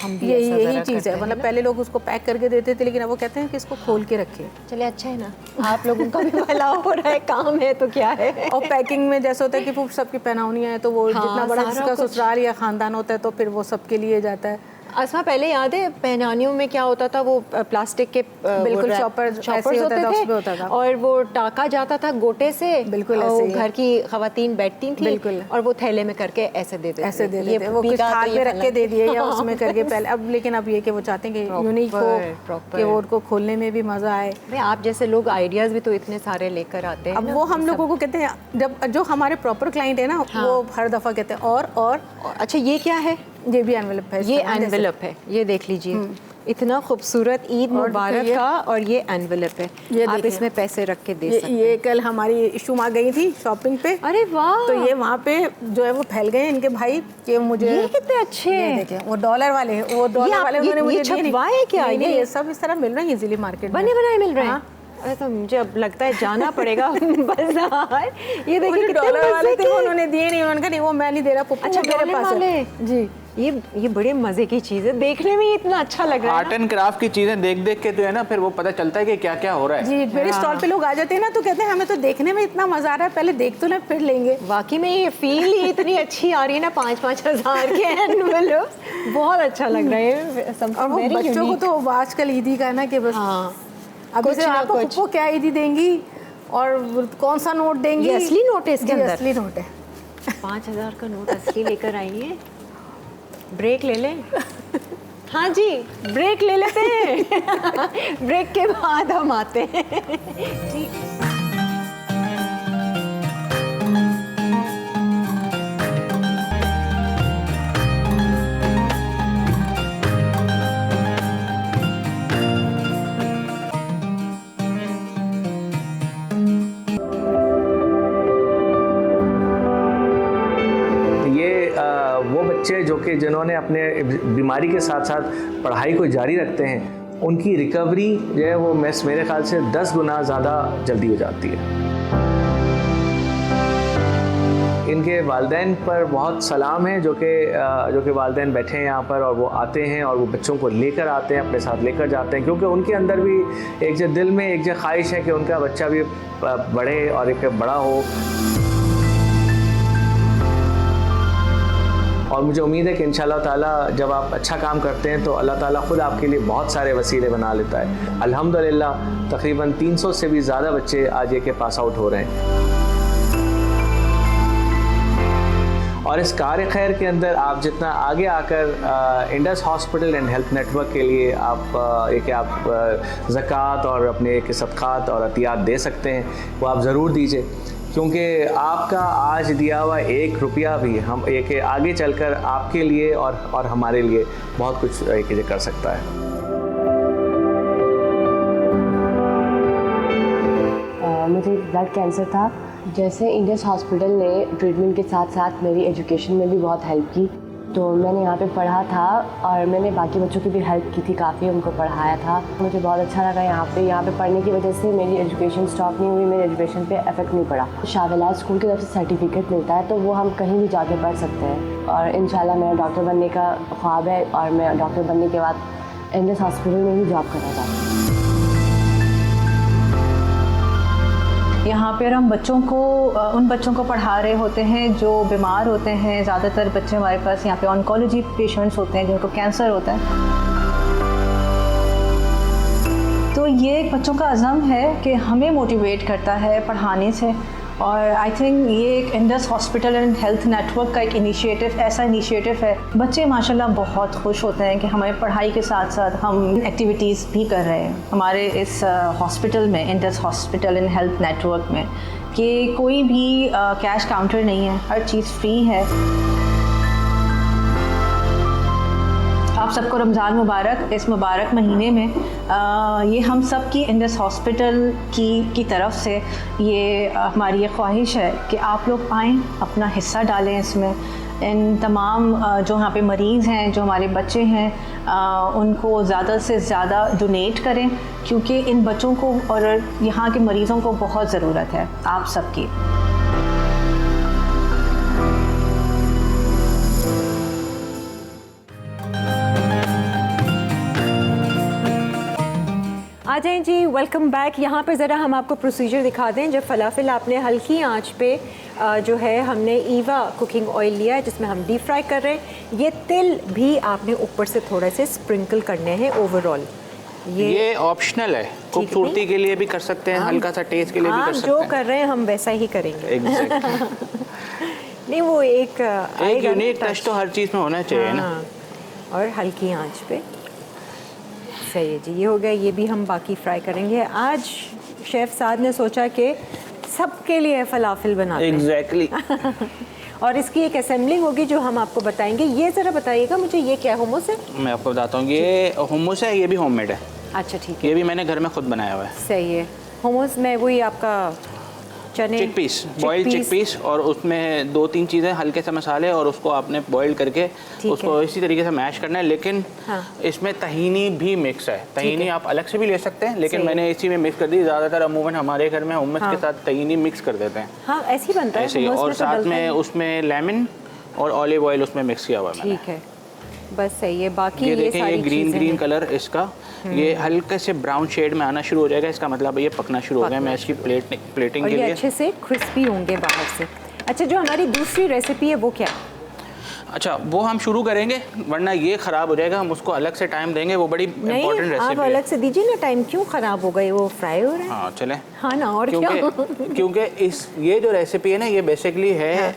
हम भी यही ऐसा यही ज़रा चीज़ करते है। हैं मतलब ना। पहले लोग उसको पैक करके देते थे, लेकिन अब वो कहते हैं कि इसको खोल के रखिए। चले, अच्छा है ना, आप लोगों का भी भला हो रहा है, काम है तो क्या है। और पैकिंग में जैसे होता है कि वो सबकी पहनाउनियाँ हैं, तो वो हाँ, जितना बड़ा सारा जिसका कुछ। ससुराल या खानदान होता है, तो फिर वो सबके लिए जाता है। आसमा, पहले याद है पहनानियों में क्या होता था, वो प्लास्टिक के बिल्कुल चॉपर्स ऐसे होते होता था, थे उसमें होता था। और वो टाका जाता था गोटे से। बिल्कुल और ऐसे ही है। घर की खवातीन बैठती थी बिल्कुल। और वो थैले में करके ऐसे दे देते ऐसे दे ये देते, वो कुछ पीका तो थाल ये में रख के दे दिए या फलाना। उसमें करके पहले। अब लेकिन अब ये कि वो चाहते हैं कि यूनिक हो, proper। कि वो उनको खोलने में भी मज़ा आए। भाई, आप जैसे लोग आइडियाज़ भी तो इतने सारे लेकर आते हैं अब ना। वो हम लोगों को कहते हैं, जब जो हमारे प्रॉपर क्लाइंट है ना, वो हर दफ़ा कहते हैं और अच्छा, ये क्या है? ये भी एनवेलप है। ये इस तरह जैसे। एनवेलप है, ये देख लीजिए, इतना खूबसूरत ईद और मुबारक ये- का, और ये एनवेलप है। ये आप देखिए। इसमें पैसे रख के दे सकते ये कल हमारी इशू आ गई थी शॉपिंग पे, अरे वाह, तो ये वहाँ पे जो है वो फैल गए इनके भाई कि मुझे ये कितने अच्छे ये हैं। देखें, वो डॉलर वाले, वो डॉलर आप- वाले ये- उन्होंने मुझे ये दिए नहीं। छपवाए क्या? नहीं, ये- ये सब इस तरह मिल रहे हैं इजीली मार्केट में। बने बनाए मिल रहे हैं। हाँ। अरे तो मुझे अब लगता है जाना पड़ेगा बाजार। ये वो देखिए जो कितने डॉलर वाले मजे थे के। वो उन्होंने दिए नहीं, उन्होंने कहा नहीं वो मैं नहीं दे रहा पप्पू, अच्छा, वो मेरे डॉलर पास वाले। है। जी, ये बड़े मजे की चीज है, देखने में ही इतना अच्छा लग रहा है आर्ट एंड क्राफ्ट की चीजें देख देख के जो है ना, फिर वो पता चलता है कि क्या क्या हो रहा है। जी, मेरे स्टॉल पे लोग आ जाते हैं ना, तो कहते हैं हमें तो देखने में इतना मजा आ रहा है, पहले देख तो ना फिर लेंगे। वाकई में ये फील ही इतनी अच्छी आ रही है ना, 5-5 हज़ार के एनवेलप, बहुत अच्छा लग रहा है। और वो बच्चों को तो आजकल ईदी का है ना कि बस हाँ, अब कुछ जैसे ना आपको कुछ। पप्पू क्या ईदी देंगी और कौन सा नोट देंगी। ये असली नोट है इसके जी, अंदर? असली नोट है। 5,000 का नोट असली लेकर आई है। ब्रेक ले लें? हाँ जी, ब्रेक ले लेते हैं। ब्रेक के बाद हम आते हैं। ठीक। वो बच्चे जो कि जिन्होंने अपने बीमारी के साथ साथ पढ़ाई को जारी रखते हैं, उनकी रिकवरी जो है वो मेरे ख्याल से 10 गुना ज़्यादा जल्दी हो जाती है। इनके वालिदैन पर बहुत सलाम है जो कि वालिदैन बैठे हैं यहाँ पर, और वो आते हैं और वो बच्चों को लेकर आते हैं, अपने साथ लेकर जाते हैं, क्योंकि उनके अंदर भी एक जो दिल में एक जो ख्वाहिश है कि उनका बच्चा भी बढ़े और एक बड़ा हो। और मुझे उम्मीद है कि इंशाल्लाह ताला जब आप अच्छा काम करते हैं तो अल्लाह ताला ख़ुद आपके लिए बहुत सारे वसीले बना लेता है। अल्हम्दुलिल्लाह तकरीबन 300 से भी ज़्यादा बच्चे आज ये के पास आउट हो रहे हैं। और इस कार खैर के अंदर आप जितना आगे आकर Indus hospital and health network के लिए आप ज़कात और अपने एक सदक़ात और अतियात दे सकते हैं, वो आप ज़रूर दीजिए, क्योंकि आपका आज दिया हुआ 1 रुपया भी हम एक आगे चलकर आपके लिए और हमारे लिए बहुत कुछ कर सकता है। मुझे ब्लड कैंसर था। जैसे इंडस हॉस्पिटल ने ट्रीटमेंट के साथ साथ मेरी एजुकेशन में भी बहुत हेल्प की, तो मैंने यहाँ पे पढ़ा था और मैंने बाकी बच्चों की भी हेल्प की थी, काफ़ी उनको पढ़ाया था। मुझे बहुत अच्छा लगा यहाँ पे पढ़ने की वजह से मेरी एजुकेशन स्टॉप नहीं हुई, मेरे एजुकेशन पे इफेक्ट नहीं पड़ा। शाहविलाल स्कूल की तरफ से सर्टिफिकेट मिलता है, तो वो हम कहीं भी जाके पढ़ सकते हैं और इंशाल्लाह मेरा डॉक्टर बनने का ख्वाब है और मैं डॉक्टर बनने के बाद इंडस हॉस्पिटल में ही जॉब करना चाहती हूँ। यहाँ पर हम बच्चों को उन बच्चों को पढ़ा रहे होते हैं जो बीमार होते हैं। ज़्यादातर बच्चे हमारे पास यहाँ पे ऑन्कोलॉजी पेशेंट्स होते हैं जिनको कैंसर होता है। तो ये बच्चों का अज़म है कि हमें मोटिवेट करता है पढ़ाने से, और आई थिंक ये एक Indus hospital and health network का एक इनिशिएटिव, ऐसा इनिशिएटिव है। बच्चे माशाल्लाह बहुत खुश होते हैं कि हमारे पढ़ाई के साथ साथ हम एक्टिविटीज़ भी कर रहे हैं हमारे इस हॉस्पिटल में, Indus hospital and health network में, कि कोई भी कैश काउंटर नहीं है, हर चीज़ फ्री है। आप सबको रमज़ान मुबारक। इस मुबारक महीने में ये हम सब की इंडस हॉस्पिटल की तरफ से ये हमारी ये ख्वाहिश है कि आप लोग आएँ, अपना हिस्सा डालें इसमें। इन तमाम जो यहाँ पे मरीज़ हैं, जो हमारे बच्चे हैं, उनको ज़्यादा से ज़्यादा डोनेट करें, क्योंकि इन बच्चों को और यहाँ के मरीज़ों को बहुत ज़रूरत है आप सबकी। आ जाएं जी, वेलकम बैक। यहाँ पर ज़रा हम आपको प्रोसीजर दिखा दें। जब फलाफिल आपने हल्की आंच पे जो है हमने ईवा कुकिंग ऑयल लिया है जिसमें हम डीप फ्राई कर रहे हैं। ये तिल भी आपने ऊपर से थोड़ा से स्प्रिंकल करने हैं ओवरऑल। ये ऑप्शनल है, खूबसूरती के लिए भी कर सकते हैं, हल्का सा टेस्ट के लिए भी कर सकते हैं। जो कर रहे हैं हम वैसा ही करेंगे। नहीं, वो एक यूनिक टच तो हर चीज़ में होना चाहिए ना। और हल्की आंच पे। सही है जी, ये हो गया। ये भी हम बाकी फ्राई करेंगे। आज शेफ़ साद ने सोचा कि सबके लिए फलाफिल बनाते हैं। एग्जैक्टली। और इसकी एक असेंबलिंग होगी जो हम आपको बताएंगे। ये ज़रा बताइएगा मुझे, ये क्या हुमस है? मैं आपको बताता हूँ, ये हुमस है, ये भी होममेड है। अच्छा ठीक है, ये भी मैंने घर में खुद बनाया हुआ है। सही है। हुमस में वही आपका चने, चिकपीस, बॉइल्ड चिकपीस, और उसमें 2-3 चीज़ें, हल्के से मसाले, और उसको आपने बॉईल करके उसको इसी तरीके से मैश करना है। लेकिन इसमें तहीनी भी मिक्स है। तहीनी आप अलग से भी ले सकते हैं, लेकिन मैंने इसी में मिक्स कर दी। ज़्यादातर अमूमन हमारे घर में हुम्मस के साथ तहीनी मिक्स कर देते हैं। हाँ, ऐसे ही बनता है ऐसे ही। और साथ में उसमें लेमन और ऑलिव ऑयल उसमें मिक्स किया हुआ है। ठीक है, बस सही है। बाकी ये देखें, ये ग्रीन चीज़ें कलर इसका, ये हल्के से ब्राउन शेड में आना शुरू हो जाएगा। इसका मतलब ये पकना शुरू हो गया। मैं इसकी प्लेटिंग और के ये लिए अच्छे से क्रिस्पी होंगे बाहर से। अच्छा, जो हमारी दूसरी रेसिपी है वो क्या? अच्छा, वो हम शुरू करेंगे, वरना ये ख़राब हो जाएगा। हम उसको अलग से टाइम देंगे, वो बड़ी इंपॉर्टेंट रेसिपी है। आप अलग से दीजिए ना टाइम, क्यों ख़राब हो गए? वो फ्राई हो रहे हैं। हाँ चलें। हाँ ना, और क्योंकि ये जो रेसिपी है ना, ये बेसिकली है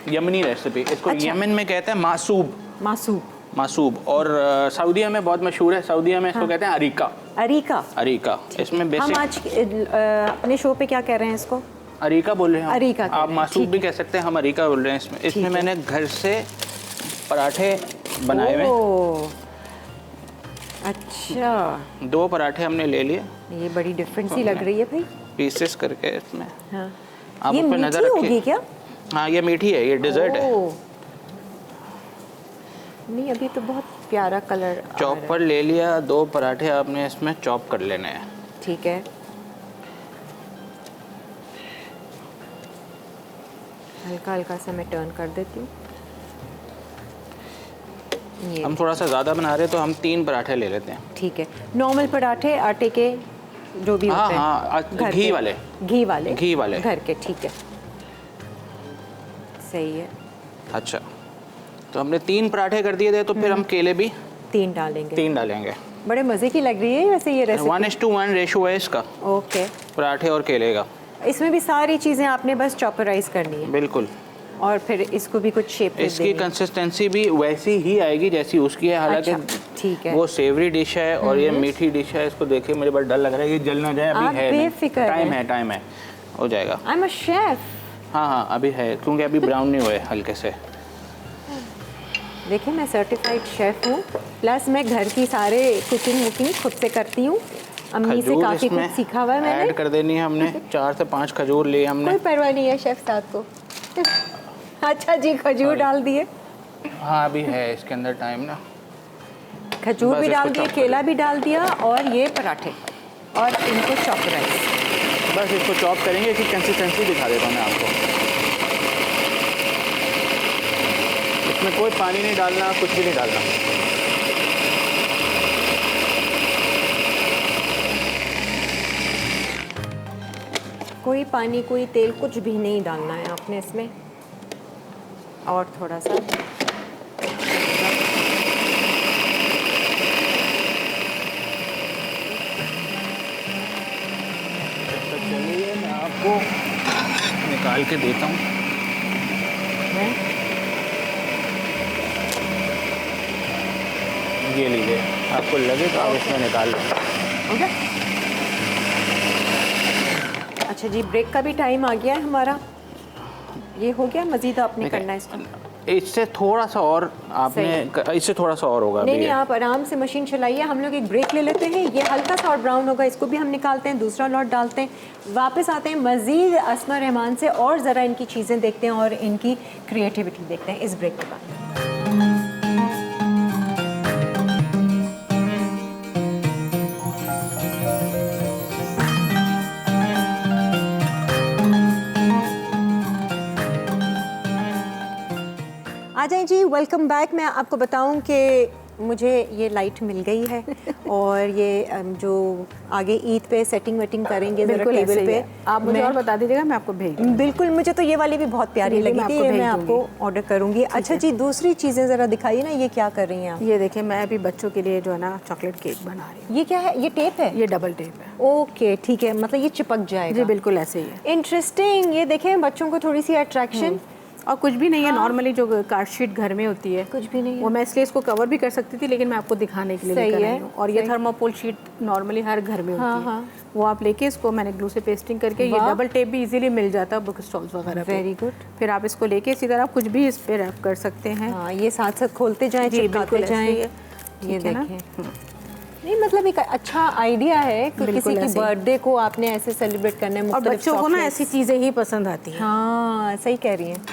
यमनी रेसिपी। इसको यमन में कहते हैं मासूब, और सऊदीया में बहुत मशहूर है। सऊदीया में इसको कहते हैं अरीका। इसमें बेसिक, हम आज अपने शो पे क्या कह रहे हैं इसको? अरीका बोल रहे हैं। अरीका आप मासूब भी कह सकते हैं, हम अरीका बोल रहे हैं। इसमें मैंने घर से पराठे बनाए हुए। अच्छा, 2 पराठे हमने ले लिए। ये बड़ी डिफरेंट सी लग रही है भाई, पीसेस करके इसमें। हाँ। आप ये उस पर नजर रखिए क्या? हाँ, ये मीठी है, ये डेजर्ट है। नहीं, अभी तो बहुत प्यारा कलर। चॉपर ले लिया, 2 पराठे आपने इसमें चॉप कर लेने हैं। ठीक है, हल्का हल्का सा मैं टर्न कर देती हूँ। हम थोड़ा सा ज़्यादा बना रहे हैं तो हम 3 पराठे ले लेते हैं। ठीक है, नॉर्मल पराठे आटे के जो भी होते हैं। हाँ, घी वाले घर के। ठीक है, सही है। अच्छा, तो हमने 3 पराठे कर दिए थे, तो फिर हम केले भी 3 डालेंगे। 3 डालेंगे। बड़े मज़े की लग रही है वैसे ये रेसिपी। 1:1 रेशो है इसका। ओके, पराठे और केले का। इसमें भी सारी चीज़ें आपने बस चॉपराइज करनी है। बिल्कुल। और फिर इसको भी कुछ शेप इसकी कंसिस्टेंसी भी वैसी ही आएगी जैसी उसकी है। हालांकि ठीक है, वो सेवरी डिश है और ये मीठी डिश है। इसको देखिए, मुझे बड़ा डर लग रहा है ये जल ना जाए। अभी है, टाइम है, हो जाएगा। I am a chef. हाँ, अभी है, क्योंकि अभी ब्राउन नहीं हुए हल्के से। देखिए, मैं सर्टिफाइड शेफ़ हूँ, प्लस मैं घर की सारे कुकिंग खुद से करती हूँ। अम्मी से काफ़ी कुछ सीखा हुआ है मैंने। ऐड कर देनी है हमने 4 से 5 खजूर लिए हमने। कोई परवाह नहीं है शेफ साहब को। अच्छा जी, खजूर डाल दिए। हाँ अभी है इसके अंदर टाइम ना। खजूर बस भी डाल इसको दिए, chop केला भी डाल दिया और ये पराठे और इनको चॉप राइस। बस इसको चॉप करेंगे कि कंसिस्टेंसी दिखा देता हूँ मैं आपको। इसमें कोई पानी नहीं डालना, कुछ भी नहीं डालना। कोई पानी कोई तेल कुछ भी नहीं डालना है आपने इसमें। और थोड़ा सा तो चलिए मैं आपको निकाल के देता हूँ। ये लीजिए, आपको लगे तो आप इसमें निकाल लो। ओके। अच्छा जी, ब्रेक का भी टाइम आ गया है हमारा। ये हो गया, मज़ीद आपने करना है इसको? इससे थोड़ा सा और आपने, इससे थोड़ा सा और होगा। नहीं, आप आराम से मशीन चलाइए। हम लोग एक ब्रेक ले लेते हैं। ये हल्का सा और ब्राउन होगा, इसको भी हम निकालते हैं, दूसरा लॉट डालते हैं, वापस आते हैं मज़ीद अस्मा रहमान से और ज़रा इनकी चीज़ें देखते हैं और इनकी क्रिएटिविटी देखते हैं इस ब्रेक के बाद। आ जाए जी, वेलकम बैक। मैं आपको बताऊं कि मुझे ये लाइट मिल गई है और ये जो आगे ईद पे सेटिंग वेटिंग करेंगे ज़रा टेबल पे, आप मुझे और बता दीजिएगा, मैं आपको भेज दूँगी। बिल्कुल, मुझे तो ये वाली भी बहुत प्यारी लगी थी, ये मैं आपको ऑर्डर करूंगी। अच्छा जी, दूसरी चीज़ें ज़रा दिखाइए ना, ये क्या कर रही हैं आप? ये देखिए, मैं अभी बच्चों के लिए जो है ना चॉकलेट केक बना रही हूँ। ये क्या है? ये टेप है? ये डबल टेप है। ओके ठीक है, मतलब ये चिपक जाएगा। जी बिल्कुल ऐसे ही है। इंटरेस्टिंग। ये देखें, बच्चों को थोड़ी सी अट्रैक्शन। और कुछ भी नहीं है, नॉर्मली जो कार्ड शीट घर में होती है कुछ भी नहीं है। वो मैं इसलिए इसको कवर भी कर सकती थी, लेकिन मैं आपको दिखाने के लिए लेकर आई हूँ। और ये थर्मोकोल शीट नॉर्मली हर घर में होती है, वो आप लेके इसको मैंने ग्लू से पेस्टिंग करके, ये डबल टेप भी इजीली मिल जाता है बुक स्टॉल्स वगैरह पे। Very good. फिर आप इसको लेके इसी तरह कुछ भी इस पे रैप कर सकते हैं। हाँ, ये साथ साथ खोलते जाएं, चिपकाते जाएं। ये देखें, नहीं मतलब एक अच्छा आइडिया है कि किसी की बर्थडे को आपने ऐसे सेलिब्रेट करने में। और बच्चों को ना ऐसी चीज़ें ही पसंद आती हैं। हाँ सही कह रही हैं,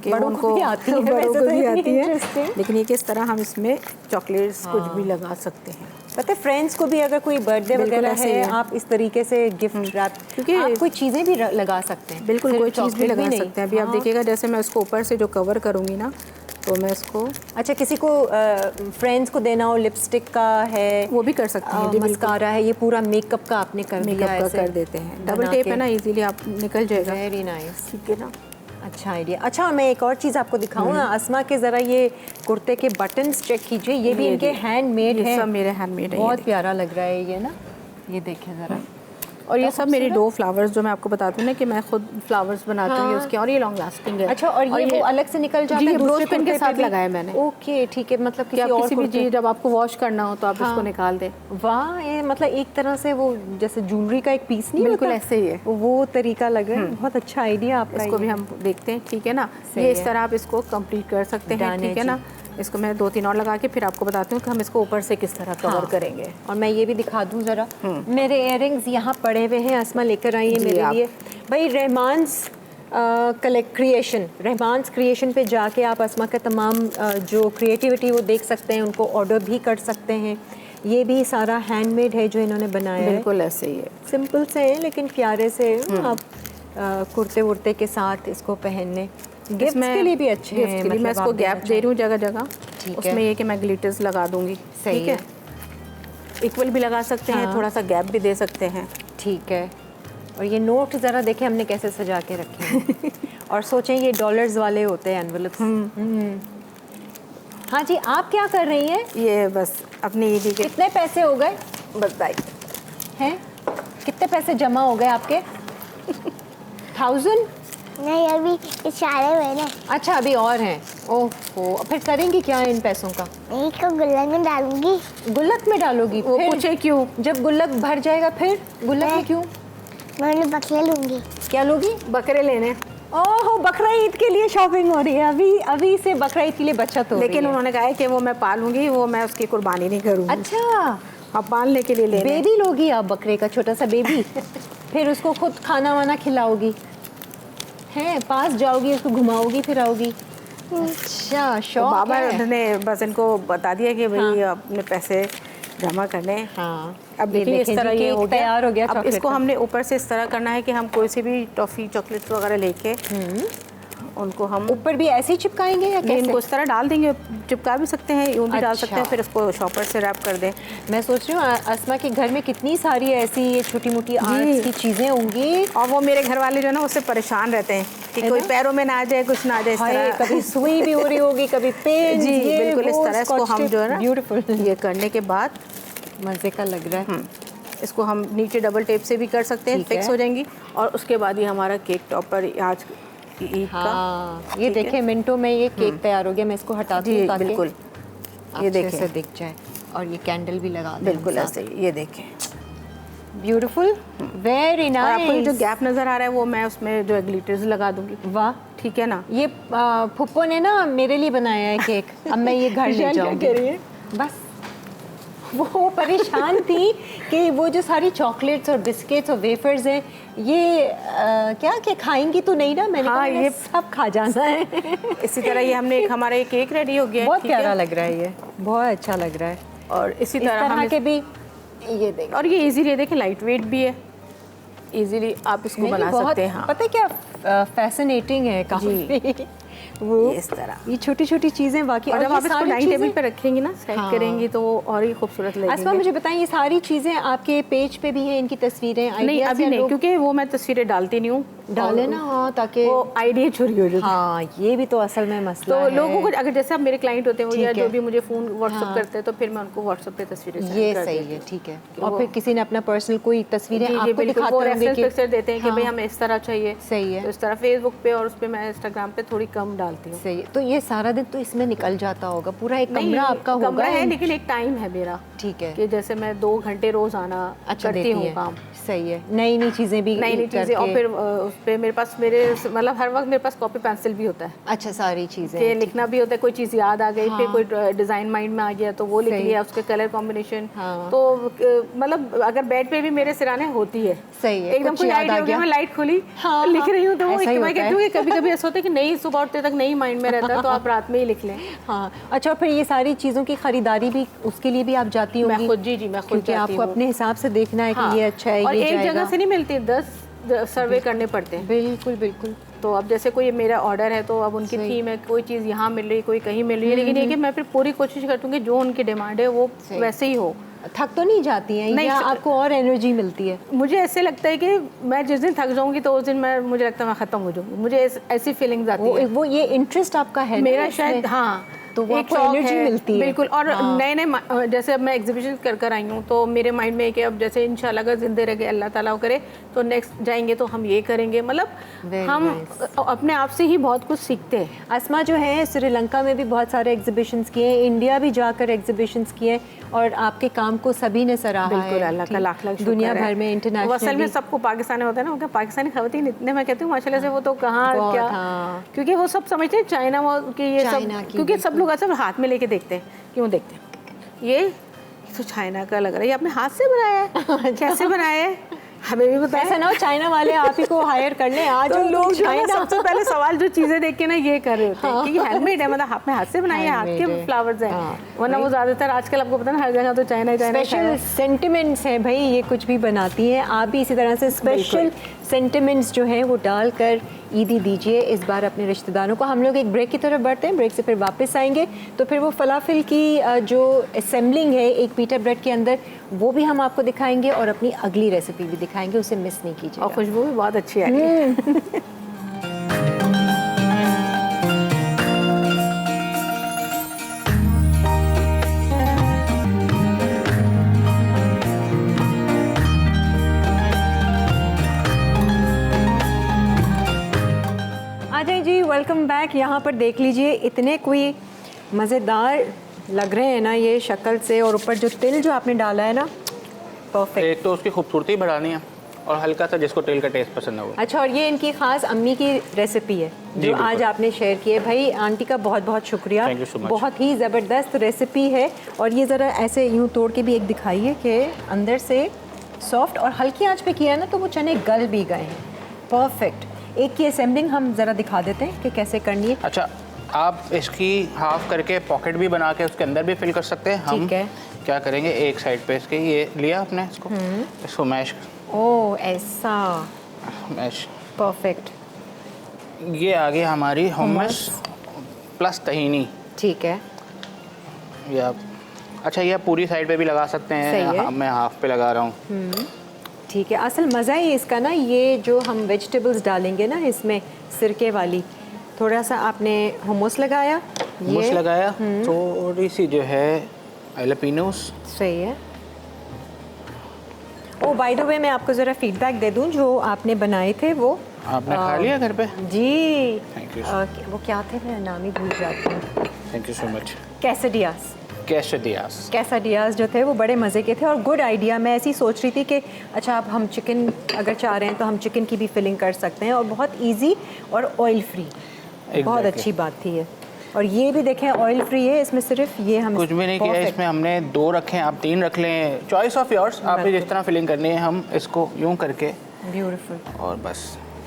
बड़ों को भी आती है, बड़ों को भी आती है, लेकिन ये किस तरह हम इसमें चॉकलेट्स कुछ भी लगा सकते हैं। पता है, फ्रेंड्स को भी अगर कोई बर्थडे वगैरह है, आप इस तरीके से गिफ्ट रैप, क्योंकि आप कोई चीज़ें भी लगा सकते हैं। बिल्कुल, कोई चीज़ भी लगा सकते हैं। अभी आप देखिएगा, जैसे मैं उसको ऊपर से जो कवर करूँगी ना, तो मैं इसको, अच्छा किसी को फ्रेंड्स को देना हो, लिपस्टिक का है, वो भी कर सकते हैं, मस्कारा है, ये पूरा मेकअप का आपने कर दिया, मेकअप का कर देते हैं। डबल टेप है ना, इजीली आप निकल जाएगा। वेरी नाइस, ठीक है ना, अच्छा आइडिया। अच्छा मैं एक और चीज़ आपको दिखाऊँ ना, अस्मा के ज़रा ये कुर्ते के बटन्स चेक कीजिए, ये भी इनके हैंडमेड है। सब मेरे हैंडमेड है, बहुत प्यारा लग रहा है ये ना, ये देखें ज़रा। और ये सब मेरी डो फ्लावर्स, जो मैं आपको बताती हूँ ना कि मैं खुद फ्लावर्स बनाती हूँ उसके, और ये लॉन्ग लास्टिंग है। अच्छा, और ये वो अलग से निकल जाता है? दूसरे पेन के साथ लगाया मैंने। ओके ठीक है, मतलब किसी और किसी भी चीज़ जब आपको वॉश करना हो तो आप इसको निकाल दें। वाह, ये मतलब एक तरह से वो जैसे ज्वेलरी का एक पीस नहीं, बिल्कुल ऐसे ही है, वो तरीका लग रहा है। बहुत अच्छा आइडिया आपका। इसको भी हम देखते हैं, ठीक है ना, ये इस तरह आप इसको कंप्लीट कर सकते हैं, ठीक है ना। इसको मैं 2-3 और लगा के फिर आपको बताती हूँ कि हम इसको ऊपर से किस तरह कवर करेंगे। और मैं ये भी दिखा दूँ ज़रा, मेरे इयररिंग्स यहाँ पड़े हुए हैं, अस्मा लेकर आई है मेरे लिए। भाई रहमान्स रहमान्स क्रिएशन पे जाके आप अस्मा का तमाम जो क्रिएटिविटी वो देख सकते हैं, उनको ऑर्डर भी कर सकते हैं। ये भी सारा हैंडमेड है जो इन्होंने बनाया है। बिल्कुल ऐसे ही है, सिंपल से है लेकिन प्यारे से। आप कुर्ते वुर्ते के साथ इसको पहनने, गिफ्ट के लिए भी अच्छे हैं। मतलब मैं इसको गैप दे रही हूँ जगह जगह, उसमें ये कि मैं ग्लिटर्स लगा दूंगी। ठीक है, इक्वल भी लगा सकते हैं, थोड़ा सा गैप भी दे सकते हैं। ठीक है। और ये नोट ज़रा देखें हमने कैसे सजा के रखे हैं। और सोचें ये डॉलर्स वाले होते हैं एनवेलप्स। हाँ जी, आप क्या कर रही हैं? ये बस अपनी ईदी के कितने पैसे हो गए बताइए हैं? कितने पैसे जमा हो गए आपके? 1000? नहीं, अभी सारे मैंने। अच्छा अभी और हैं। ओहो, फिर करेंगी क्या इन पैसों का? एक को गुल्लक में डालूंगी। गुल्लक में डालोगी? वो फिर पूछे क्यों? जब गुल्लक भर जाएगा फिर गुल्लक में क्यों? मैं उन्हें बकरे लूंगी। क्या लोगी? बकरे लेने। ओहो, बकरा ईद के लिए शॉपिंग हो रही है। अभी से बकरा ईद के लिए बचत हो रही है। लेकिन उन्होंने कहा है कि वो मैं पालूंगी, वो मैं उसकी कुर्बानी नहीं करूंगी। अच्छा, आप पालने के लिए ले लें। बेबी लोगी आप बकरे का, छोटा सा बेबी फिर उसको खुद खाना वाना खिलाओगी, हैं पास जाओगी, उसको घुमाओगी फिराओगी। अच्छा, तो शौक बाबा है। ने बस इनको बता दिया कि भाई अपने पैसे जमा करने। हाँ, अब देखिए इस तरह ये हो गया, तैयार हो गया अब चॉकलेट इसको का। हमने ऊपर से इस तरह करना है कि हम कोई से भी टॉफ़ी चॉकलेट वगैरह लेके उनको हम ऊपर भी ऐसे ही चिपकाएंगे या ये कैसे? इनको इस तरह डाल देंगे, चिपका भी सकते हैं, यूँ भी डाल सकते हैं, अच्छा। फिर इसको शॉपर से रैप कर दें। मैं सोच रही हूँ अस्मा के घर में कितनी सारी ऐसी ये छोटी मोटी आर्ट्स की चीजें होंगी। और वो मेरे घर वाले जो है ना उससे परेशान रहते हैं कि है कोई ना? पैरों में ना आ जाए, कुछ ना आ जाए इस हाय, तरह। कभी सुई भी हो रही होगी, कभी पेन। जी बिल्कुल इस तरह इसको हम जो है ना ब्यूटीफुल, ये करने के बाद मजे का लग रहा है। इसको हम नीचे डबल टेप से भी कर सकते हैं, ठीक फिक्स है। हो जाएंगी। और उसके बाद ये हमारा केक टॉपर आज ईद का। हाँ, ये ठीक है। देखिए मिनटों में ये केक तैयार हो गया। मैं इसको हटाती जी हूँ ताकि बिल्कुल, ये अच्छे देखें से दिख जाए। और ये कैंडल भी लगा दें बिल्कुल साथ। ऐसे ही, ये देखें। ब्यूटीफुल, वेरी और आपको ये जो नाइस। गैप नज़र आ रहा है वो मैं उसमें जो है ग्लिटर्स लगा दूंगी। वाह, ठीक है ना। ये फुप्पो ने ना मेरे लिए बनाया है केक। अब मैं ये घर ले क्या जाऊंगी। कह रही है? बस वो परेशान थी कि वो जो सारी चॉकलेट्स और बिस्किट्स और वेफर्स हैं ये क्या खाएंगी तो नहीं ना। मैंने हाँ, कहा ये सब खा जाना है। इसी तरह ये हमने एक हमारा ये केक रेडी हो गया है, बहुत ठीक है? प्यारा लग रहा है, ये बहुत अच्छा लग रहा है। और इसी इस तरह हम तरह के भी ये देख और ये इजीली देखें, लाइट वेट भी है, इजीली आप इसको बना सकते हैं। हाँ, पता है क्या फैसिनेटिंग है काफी वो ये इस तरह। ये छोटी छोटी चीजें बाकी। और जब ये आप इसको सारी डाइनिंग टेबल चीजें- पे रखेंगी ना, सेट हाँ। करेंगी तो वो और ही खूबसूरत अस्मा लगेंगे। मुझे बताएं, ये सारी चीजें आपके पेज पे भी हैं, इनकी तस्वीरें? नहीं ideas अभी या नहीं, लोग क्योंकि वो मैं तस्वीरें डालती नहीं हूँ। डाले और ना, हाँ, ताकि वो आइडिया चोरी हो जाती है। हाँ, ये भी तो असल में मसला तो है। लोगों को अगर जैसे अब मेरे क्लाइंट होते हैं वो ठीक या है। जो भी मुझे फ़ोन व्हाट्सअप हाँ। करते हैं तो फिर मैं उनको व्हाट्सअप पे तस्वीरें send ये कर सही देती है, हूँ। ठीक है। कि और वो- फिर किसी ने अपना पर्सनल कोई तस्वीरें जी, जी, आपको बिल्कुल, दिखाते वो होंगे रेफरेंस कि पिक्चर देते हैं कि हाँ। भाई हमें इस तरह चाहिए। सही है। तो इस तरह फेसबुक पे और उस पे मैं इंस्टाग्राम पे थोड़ी कम डालती हूँ। सही है। तो ये सारा दिन तो इसमें निकल जाता होगा, पूरा एक नहीं, कमरा आपका होगा? कमरा है लेकिन एक टाइम है मेरा, ठीक है। कि जैसे मैं 2 घंटे रोज आना अच्छा, करती देती हूँ है। काम। सही है, नई नई चीजें भी नई नई चीज़ें। और करके- फिर उस पे मेरे पास मतलब हर वक्त मेरे पास कॉपी पेंसिल भी होता है अच्छा, सारी चीजें कि लिखना भी होता है, कोई चीज़ याद आ गई, फिर हाँ। कोई डिज़ाइन माइंड में आ गया तो वो लिख सही। लिया, उसके कलर कॉम्बिनेशन। हाँ। तो मतलब अगर बेड पे भी मेरे सिराने होती है, सही है, एकदम कुछ कोई याद आइडिया आ हो गया, गया। मैं लाइट खोली, हाँ, लिख रही हूँ तो वो ऐसा ही मैं होता कहती हूँ है। कि कभी कभी ऐसा होता है कि नहीं, सुबह उठते तक नहीं माइंड में रहता है तो आप रात में ही लिख लें। हाँ, अच्छा, फिर ये सारी चीज़ों की खरीदारी भी, उसके लिए भी आप जाती होंगी? मैं खुद, जी जी, मैं खुद क्योंकि जाती आपको हूँ। अपने हिसाब से देखना है हाँ, कि ये अच्छा है, और ये एक जाएगा। जगह से नहीं मिलती, 10 सर्वे करने पड़ते हैं। बिल्कुल बिल्कुल। तो अब जैसे कोई मेरा ऑर्डर है तो अब उनकी सही। थीम है, कोई चीज़ यहाँ मिल रही, कोई कहीं मिल रही है, लेकिन ये कि मैं फिर पूरी कोशिश करती हूँ कि जो उनकी डिमांड है वो सही। वैसे ही हो। थक तो नहीं जाती हैं नहीं, या आपको और एनर्जी मिलती है? मुझे ऐसे लगता है कि मैं जिस दिन थक जाऊंगी तो उस दिन मुझे लगता है मैं ख़त्म हो जाऊंगी, मुझे ऐसी फीलिंग्स आती है। वो ये इंटरेस्ट आपका है ना मेरा इसमें? शायद, हाँ, तो वो एक आपको शौक एनर्जी है, मिलती है। बिल्कुल। और हाँ। नए नए जैसे अब मैं एग्जीबिशन कर आई हूँ तो मेरे माइंड में है कि अब जैसे इंशाल्लाह अगर जिंदे रह गए, अल्लाह ताला करे, तो नेक्स्ट जाएंगे तो हम ये करेंगे। मतलब Very हम nice. अपने आप से ही बहुत कुछ सीखते हैं। अस्मा जो है श्रीलंका में भी बहुत सारे एग्जीबिशंस किए हैं, इंडिया भी जाकर एग्जीबिशंस किए, और आपके काम को सभी ने सराहा है। बिल्कुल, अल्लाह का लाख लाख शुक्र दुनिया है। भर में वो असल में इंटरनेशनल सबको पाकिस्तानी होता है ना, उनका पाकिस्तानी खवातीन इतने, मैं कहती हूँ माशाल्लाह से, वो तो कहाँ बहुत, क्या, हाँ। क्योंकि वो सब समझते हैं चाइना कि ये चाइना सब, की, क्योंकि सब बिल्कुल। लोग असल हाथ में लेके देखते हैं। क्यों देखते हैं? ये तो चाइना का लग रहा है, ये आपने हाथ से बनाया है, कैसे बनाया है, हमें भी बताया। ऐसा ना हो चाइना वाले आप ही को हायर कर लें, आज तो लोग जो है ना, चाइना सबसे पहले सवाल जो चीजें देख के ना ये कर रहे होते हैं कि हैंडमेड है, मतलब आपने हाथ से बनाई है, हाथ Handmade के है। फ्लावर्स हैं। हाँ, वरना वो ज्यादातर आजकल आपको पता है ना, हर जगह तो चाइना स्पेशल सेंटिमेंट्स हैं भाई, ये कुछ भी बनाती हैं। आप भी इसी तरह से स्पेशल सेंटिमेंट्स जो हैं वो डालकर ईदी दीजिए इस बार अपने रिश्तेदारों को। हम लोग एक ब्रेक की तरफ बढ़ते हैं, ब्रेक से फिर वापस आएंगे तो फिर वो फलाफिल की जो असेंबलिंग है एक पीटा ब्रेड के अंदर, वो भी हम आपको दिखाएंगे और अपनी अगली रेसिपी भी दिखाएंगे, उसे मिस नहीं कीजिएगा। और खुशबू भी बहुत अच्छी आ रही है। आ जाइए जी, वेलकम बैक। यहाँ पर देख लीजिए, इतने कोई मज़ेदार लग रहे हैं ना ये शक्ल से, और ऊपर जो तिल जो आपने डाला है ना, परफेक्ट। एक तो उसकी खूबसूरती बढ़ानी है, और हल्का सा जिसको तेल का टेस्ट पसंद है वो। अच्छा, और ये इनकी खास अम्मी की रेसिपी है जो बिल्कुल। आज आपने शेयर की है। भाई आंटी का बहुत बहुत शुक्रिया, Thank you so much। बहुत ही ज़बरदस्त रेसिपी है। और ये ज़रा ऐसे यूँ तोड़ के भी एक दिखाइए कि अंदर से सॉफ्ट और हल्की आंच पे किया ना तो वो चने गल भी गए हैं, परफेक्ट। एक की असेंबलिंग हम ज़रा दिखा देते हैं कि कैसे करनी है। अच्छा, आप इसकी हाफ करके पॉकेट भी बना के उसके अंदर भी फिल कर सकते हैं। हम ठीक है। क्या करेंगे, एक साइड पे इसके ये लिया आपने इसको मैश, ओह ऐसा, मैश, परफेक्ट। ये आ गई हमारी हुम्मस प्लस तहीनी। ठीक है, ये आप, अच्छा ये आप पूरी साइड पे भी लगा सकते सही है। हैं, मैं हाफ पे लगा रहा हूँ। ठीक है। असल मज़ा ही इसका ना, ये जो हम वेजिटेबल्स डालेंगे ना इसमें सिरके वाली, थोड़ा सा आपने हुम्मस लगाया, हुम्मस लगाया, थोड़ी सी जो है जैलपिनोस। सही है। ओ बाय द वे मैं आपको ज़रा फीडबैक दे दूं, जो आपने बनाए थे वो आपने खा लिया घर पे? जी। Thank you, वो क्या थे, मैं नाम ही भूल जाती हूँ। Thank you so much. Quesadillas, quesadillas. Quesadillas जो थे वो बड़े मज़े के थे और गुड आइडिया। मैं ऐसी सोच रही थी कि अच्छा अब हम चिकन अगर चाह रहे हैं तो हम चिकन की भी फिलिंग कर सकते हैं, और बहुत इजी और ऑयल फ्री, बहुत अच्छी बात थी ये। और ये भी देखें ऑयल फ्री है, इसमें सिर्फ ये हम कुछ भी नहीं किया, इसमें हमने 2 रखे हैं, आप 3 रख लें, चॉइस ऑफ योर्स, आपने जिस तरह फिलिंग करनी है। हम इसको यूं करके ब्यूटीफुल। और बस,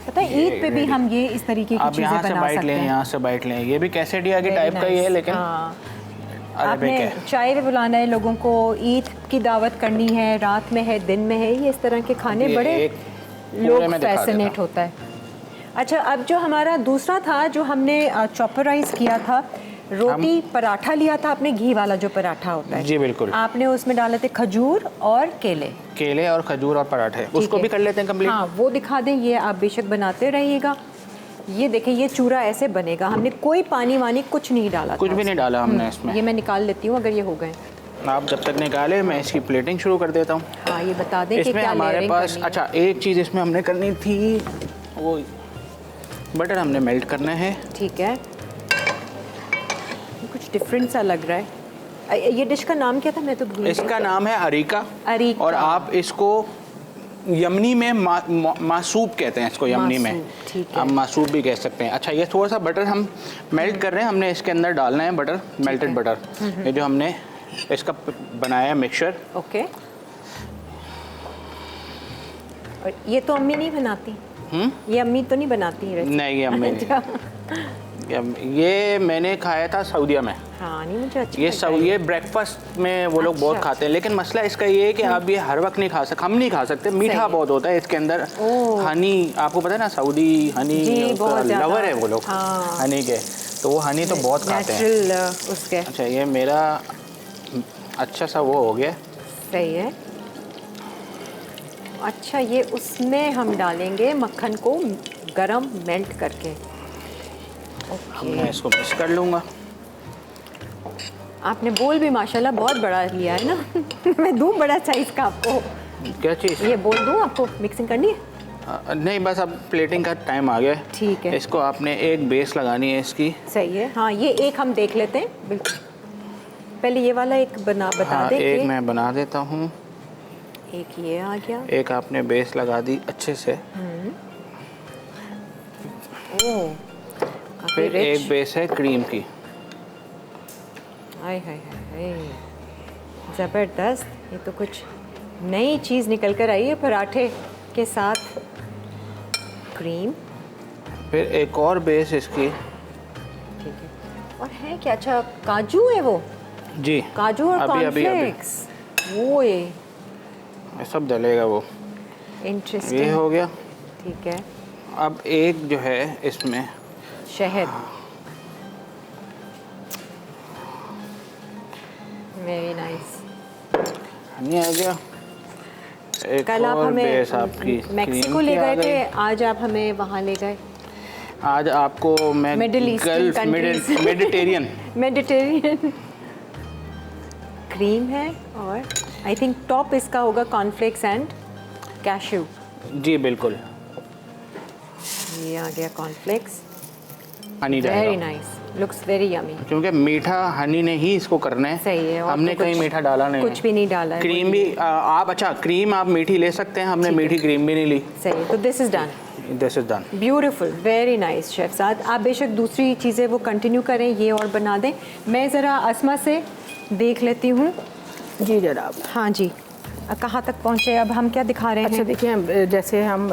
पता है ईद पे भी हम ये इस तरीके की आप चीज़ें यहाँ से बना बाइट सकते लें, हैं। यहाँ से बाइट लें। ये भी कैसेडिया की टाइप का ही है, लेकिन अरेबिक आपने है। चाय पे बुलाना है लोगों को, ईद की दावत करनी है, रात में है, दिन में है, ये इस तरह के खाने ये बड़े एक पूरे लोग में दिखा फैसिनेट देता। होता है। अच्छा, अब जो हमारा दूसरा था जो हमने चॉपराइज किया था, रोटी पराठा लिया था आपने, घी वाला जो पराठा होता है। जी बिल्कुल। आपने उसमें डाले थे खजूर और केले। केले और खजूर और पराठे, उसको है। भी कर लेते हैं कंप्लीट। हाँ वो दिखा दें, ये आप बेशक बनाते रहिएगा। ये देखें, ये चूरा ऐसे बनेगा, हमने कोई पानी वानी कुछ नहीं डाला कुछ था भी नहीं डाला हमने इसमें। ये मैं निकाल लेती हूँ अगर ये हो गए। आप जब तक निकाले मैं इसकी प्लेटिंग शुरू कर देता हूँ। हाँ ये बता दें कि इसमें क्या हमारे लेयरिंग पास, करनी है। अच्छा एक चीज़ इसमें हमने करनी थी, वो बटर हमने मेल्ट करना है। ठीक है, कुछ डिफरेंट सा लग रहा है। ये डिश का नाम क्या था, मैं तो भूल गई। इसका नाम है अरीका। अरीका। और आप इसको यमनी में मासूब कहते हैं इसको, यमनी में मासूब, ठीक है। आप मासूब भी कह सकते हैं। अच्छा, ये थोड़ा सा बटर हम मेल्ट कर रहे हैं, हमने इसके अंदर डालना है बटर, मेल्टेड बटर। ये जो हमने इसका बनाया मिक्सचर। ओके। और ये तो अम्मी नहीं बनाती। ये अम्मी तो नहीं बनाती रेसिपी। नहीं, ये अम्मी नहीं। अच्छा। ये मैंने खाया था सऊदीया में। हाँ नहीं, मुझे अच्छा ये लगता है। ये ब्रेकफास्ट में वो लोग बहुत अच्छा। खाते हैं, लेकिन मसला इसका ये है कि आप ये हर वक्त नहीं खा सकते, हम नहीं खा सकते, सही मीठा है। बहुत होता है इसके अंदर। हनी, आपको पता है ना, सऊदी हनी जी, बहुत ज़्यादा। लवर है वो लोग, हाँ। हनी के, तो वो हनी तो बहुत खाते हैं। नेचुरल उसके। अच्छा, ये मेरा अच्छा सा वो हो गया। सही है। अच्छा, ये उसमें हम डालेंगे मक्खन को गरम मेल्ट करके। मैं इसको मिक्स कर लूँगा। आपने बोल भी माशाल्लाह बहुत बड़ा लिया है ना। मैं दूँ बड़ा साइज का आपको? क्या चीज़? ये बोल दूँ आपको, मिक्सिंग करनी है? नहीं, बस अब प्लेटिंग का टाइम आ गया है। ठीक है। इसको आपने एक बेस लगानी है इसकी। सही है। हाँ ये एक हम देख लेते हैं, बिल्कुल। पहले ये वाला एक बता हाँ, दें एक कि मैं बना देता हूँ। एक ये आ गया। एक आपने बेस लगा दी अच्छे से। ओह, काफी फिर रिच। एक बेस है क्रीम की। हाय हाय हाय, ज़बरदस्त। ये तो कुछ नई चीज़ निकल कर आई है, पराठे के साथ क्रीम। फिर एक और बेस इसकी। ठीक है। और है क्या? अच्छा, काजू है वो, जी, काजू और अभी कॉर्नफ्लेक्स। वो ये सब डलेगा वो। ये इंटरेस्टिंग। हो गया। ठीक है। अब एक जो है इसमें शहद। Very nice. हनी आ गया। एक कल आप और हमें बेस आपकी मैक्सिको क्रीम ले की आ गए थे, गई। आज आप हमें वहाँ ले गए। आज आपको मैं middle eastern gulf countries. Mediterranean Mediterranean. Cream है और आई थिंक टॉप इसका होगा कॉर्नफ्लेक्स एंड कैश्यू। जी बिल्कुल। ये आ गया कॉर्नफ्लेक्स। हनी वेरी जाएगा। नाइस। Looks very yummy. क्योंकि मीठा हनी ने ही इसको करना है। सही है, और हमने तो कहीं कुछ- मीठा डाला नहीं कुछ भी नहीं डाला है। क्रीम भी आप अच्छा क्रीम आप मीठी ले सकते हैं, हमने मीठी क्रीम भी नहीं ली। सही है, तो this is done. This is done. Beautiful, very nice chef साहब। आप बेशक दूसरी चीज़ें वो कंटिन्यू करें, ये और बना दें। मैं ज़रा अस्मा से देख लेती हूँ। जी जनाब। हाँ जी, कहाँ तक पहुँचे, अब हम क्या दिखा रहे अच्छा हैं? देखिए, जैसे हम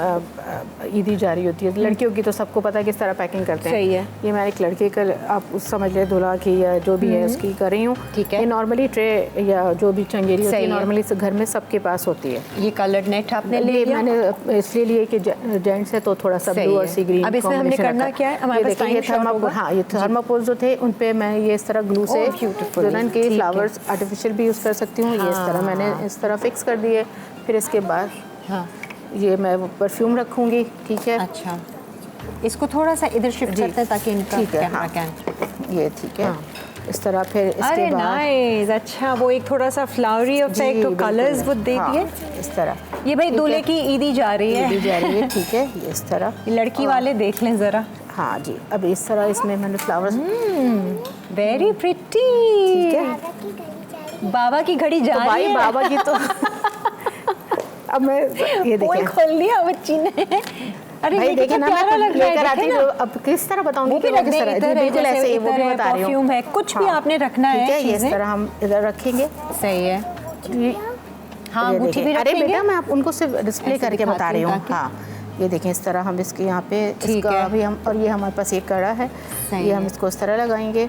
ईदी जारी होती है लड़कियों की, तो सबको पता है किस तरह पैकिंग करते हैं। सही है। ये मैं एक लड़के का, आप समझ ले दूल्हा की या जो भी है उसकी कर रही हूँ। ठीक है। ये नॉर्मली ट्रे या जो भी चंगेरी होती सही है है। नॉर्मली घर में सबके पास होती है। ये कलर्ड नेट आपने ले ये लिया। मैंने इसलिए लिए कि जेंट्स है तो थोड़ा सा सही ब्लू और है। सी ग्रीन अब इसमें हमने करना क्या है? हमारे पास time short होगा। हाँ, ये थर्माकोल जो थे उन पे मैं ये इस तरह ग्लू से beautiful, दुल्हन के ठीक है। फ्लावर्स आर्टिफिशियल भी यूज़ कर सकती हूँ। ये इस तरह मैंने इस तरह फिक्स कर दिए। फिर इसके बाद हाँ, ये मैं परफ्यूम रखूँगी। ठीक है, अच्छा, इसको थोड़ा सा इधर शिफ्ट जी। करते हैं ताकि इनका ठीक है, कैमरा हाँ। कैन। ये ठीक है। इस तरह फिर अरे इसके बाद नाइस, अच्छा, वो एक थोड़ा सा फ्लावरी जी, इफेक्ट और बिल्कुल। कलर्स वो दे हाँ, दिए। इस तरह ये भाई ठीक दूल्हे है। की ईदी जा रही ये भी है। जा रही है। ठीक है, ये इस तरह। ये लड़की वाले देख लें ज़रा। हाँ जी, अब इस तरह इसमें मैंने फ्लावर्स। Very pretty. ठीक है, बाबा की घड़ी जा तो रही भाई है। बाबा की तो अब मैं ये पोल देखिए खोल लिया बच्ची ने। अरे भाई ये देखिए कितना ना, प्यारा मैं लग रहा है, लेकर आती देखें हूँ। ना। अब किस तरह बताऊंगी वो भी कि रख किस दें, तरह? जी, इधर है, बिल्कुल जैसे ऐसे ही, वो इधर भी है, बता रही हूँ। परफ्यूम है, कुछ भी आपने रखना है, ठीक है, ये इस चीज़ें। तरह हम इधर रखेंगे। सही है। ये हाँ, ये अंगूठी देखें। भी अरे रखेंगे। बेटा, मैं आप उनको सिर्फ डिस्प्ले ऐसे करके बता दिखाती रही हूँ हूँ। ताकि- हाँ, ये देखें इस तरह हम इसके यहाँ पे ठीक इसका है। अभी हम, और ये हमारे पास एक कड़ा है, सही ये है। हम इसको इस तरह लगाएंगे।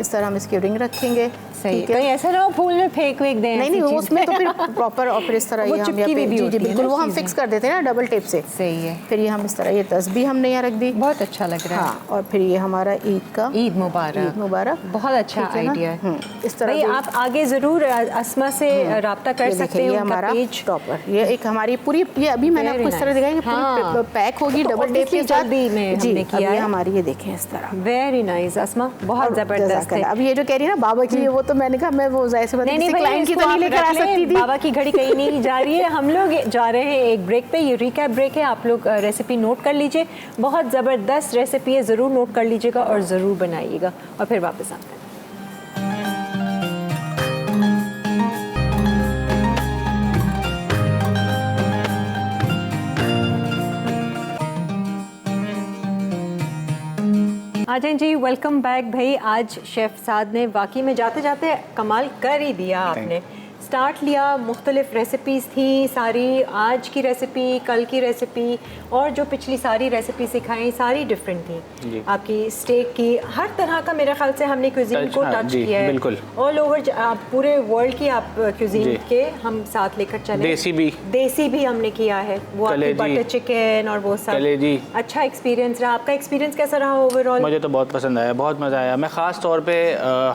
इस तरह हम इसकी रिंग रखेंगे। सही, ठीक है। कहीं ऐसा ना हो फूल में फेंक वेक दें। नहीं ऐसी नहीं, वो चीज़। उसमें तो फिर प्रॉपर, और फिर इस तरह वो ये हम चिपकी यहाँ हुई पे भी जी होती जी है बिल्कुल, ना वो हम चीज़ें। फिक्स कर देते हैं ना डबल टेप से। सही है, फिर ये हम इस तरह, ये तस्बीह हमने यहाँ रख दी। बहुत अच्छा लग रहा है। हाँ, और फिर ये हमारा ईद का, ईद मुबारक। ईद मुबारक। बहुत अच्छा ठीक है ना? आइडिया है। इस तरह भाई भी- आप आगे ज़रूर अस्मा से रब्ता कर ये सकते देखिए, हैं। ये उनका हमारा पेज टॉपर, ये एक हमारी पूरी, ये अभी मैंने Very आपको इस तरह nice. दिखाई कि हाँ। पूरी पैक होगी तो डबल टेप के obviously साथ। जल्दी में जी, हमने अब किया ये है। हमारी, ये देखें इस तरह। वेरी नाइस अस्मा, बहुत और ज़बरदस्त है। जज़ाकल्लाह। अब ये जो कह रही है ना बाबा की, वो तो मैंने कहा मैं वो जाहिर सी बात है नहीं नहीं किसी भाई, क्लाइंट की इसको तो नहीं आप लेकर आ रख लें, सकती थी। बाबा की घड़ी कहीं नहीं जा रही है। हम लोग जा रहे हैं एक ब्रेक पे। ये रिकैप ब्रेक है, आप लोग रेसिपी नोट कर लीजिए। बहुत ज़बरदस्त रेसिपी है, ज़रूर नोट कर लीजिएगा और ज़रूर बनाइएगा, और फिर वापस आते हैं। आ जाएं जी, वेलकम बैक भाई। आज शेफ़ साद ने वाकई में जाते जाते कमाल कर ही दिया। आपने स्टार्ट लिया, मुख्तलिफ रेसिपीज़ थी सारी, आज की रेसिपी, कल की रेसिपी, और जो पिछली सारी रेसिपी सिखाई सारी डिफरेंट थी। आपकी स्टेक की, हर तरह का मेरे ख्याल से हमने क्यूजीन को हाँ, टच जी, किया है। बिल्कुल। ऑल ओवर पूरे वर्ल्ड की आप क्यूजीन जी। के हम साथ लेकर चले। देसी भी हमने किया है, वो आपकी कलेजी। बटर चिकन और वो सब। कलेजी। अच्छा एक्सपीरियंस रहा आपका। एक्सपीरियंस कैसा रहा ओवरऑल? मुझे तो बहुत पसंद आया, बहुत मज़ा आया। मैं ख़ास तौर पे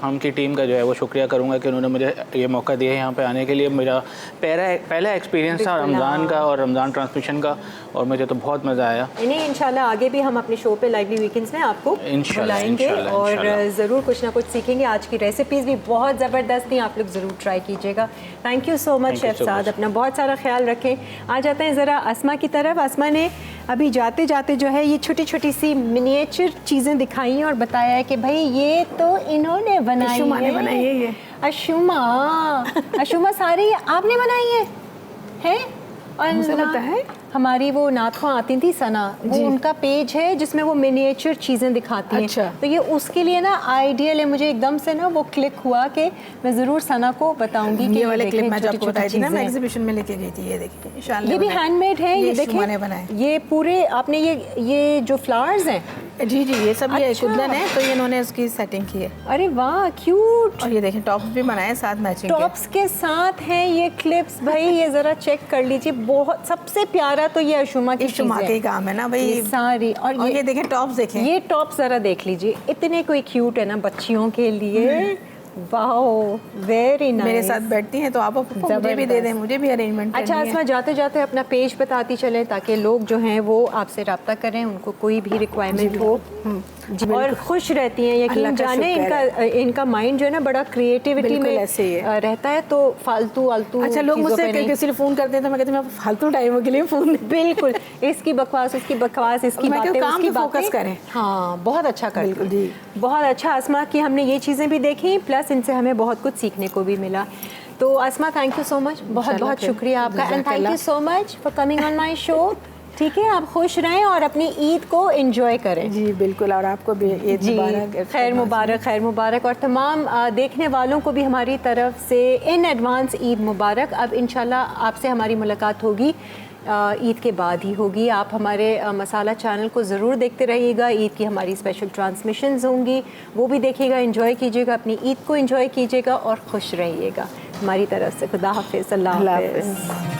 हम की टीम का जो है वो शुक्रिया करूँगा कि उन्होंने मुझे ये मौका दिया यहाँ पे आने के लिए। मेरा पहला एक्सपीरियंस था रमज़ान का और रमज़ान ट्रांसमिशन का, और मुझे तो बहुत मज़ा आया। नहीं, इंशाल्लाह आगे भी हम अपने शो पे लाइवली वीकेंड्स में आपको बुलाएंगे और ज़रूर कुछ ना कुछ सीखेंगे। आज की रेसिपीज़ भी बहुत ज़बरदस्त थी, आप लोग ज़रूर ट्राई कीजिएगा। Thank you so much chef Saad, अपना बहुत सारा ख्याल रखें। आ जाते हैं ज़रा अस्मा की तरफ। अस्मा ने अभी जाते जाते जो है ये छोटी छोटी सी मिनिएचर चीज़ें दिखाई और बताया है कि भाई ये तो इन्होंने बनाई अशुमा ने है। बनाई है ये। अशुमा सारी आपने बनाई है? और मुझे लगता है हमारी वो नाथवा आती थी सना, वो उनका पेज है जिसमें वो मिनिएचर चीज़ें दिखाती हैं। अच्छा। तो ये उसके लिए ना आइडियल है। मुझे एकदम से ना वो क्लिक हुआ कि मैं ज़रूर सना को बताऊंगी कि ये वाले देखें, क्लिप मैं जो आपको छोटी-छोटी बताई थी ना, मैं चीज़ें। एग्जीबिशन में लेके गई थी। ये देखिए, इंशाल्लाह ये भी बनाए। हैंडमेड है। ये शुमा ने देखें, बनाए। ये पूरे आपने ये जो फ्लावर्स हैं, जी जी, ये सब ये अच्छा। कुंदन है, तो ये इन्होंने उसकी सेटिंग की है। अरे वाह क्यूट। और ये देखें टॉप्स भी बनाए साथ मैचिंग के। टॉप्स के साथ हैं ये क्लिप्स। भाई ये ज़रा चेक कर लीजिए, बहुत सबसे प्यारा तो ये अशुमा की शुमा चीज़ के है। ही काम है ना भाई, ये सारी। और ये देखें टॉप्स देखें। ये टॉप ज़रा देख लीजिए, इतने कोई क्यूट है ना बच्चियों के लिए। Wow, very nice. मेरे साथ बैठती हैं तो आप मुझे भी दे दें, मुझे भी अरेंजमेंट अच्छा अस्मा, जाते जाते अपना पेज बताती चलें ताकि लोग जो हैं वो आपसे रब्ता करें, उनको कोई भी रिक्वायरमेंट हो। और खुश रहती हैं। यकीन जाने इनका माइंड जो है ना बड़ा क्रिएटिविटी में रहता है, तो फालतू आलतू। अच्छा, लोग मुझसे किसी ने फ़ोन करते हैं तो मैं कहती हूँ फालतू टाइमों के लिए फ़ोन। बिल्कुल, इसकी बकवास उसकी बकवास, इसकी बातें काम उसकी पे फोकस करें। हाँ, बहुत अच्छा करती जी, बहुत अच्छा अस्मा कि हमने ये चीज़ें भी देखी, प्लस इनसे हमें बहुत कुछ सीखने को भी मिला। तो अस्मा, थैंक यू सो मच, बहुत बहुत शुक्रिया आपका, and thank you so much for coming on my show. ठीक है, आप खुश रहें और अपनी ईद को एंजॉय करें। जी बिल्कुल, और आपको भी ईद मुबारक, खैर मुबारक, खैर मुबारक। और तमाम देखने वालों को भी हमारी तरफ से इन एडवांस ईद मुबारक। अब इंशाल्लाह आपसे हमारी मुलाकात होगी ईद के बाद ही होगी। आप हमारे मसाला चैनल को ज़रूर देखते रहिएगा। ईद की हमारी स्पेशल ट्रांसमिशंस होंगी, वो भी देखिएगा, एंजॉय कीजिएगा, अपनी ईद को एंजॉय कीजिएगा और खुश रहिएगा। हमारी तरफ से खुदा हाफिज़, अल्लाह हाफिज़।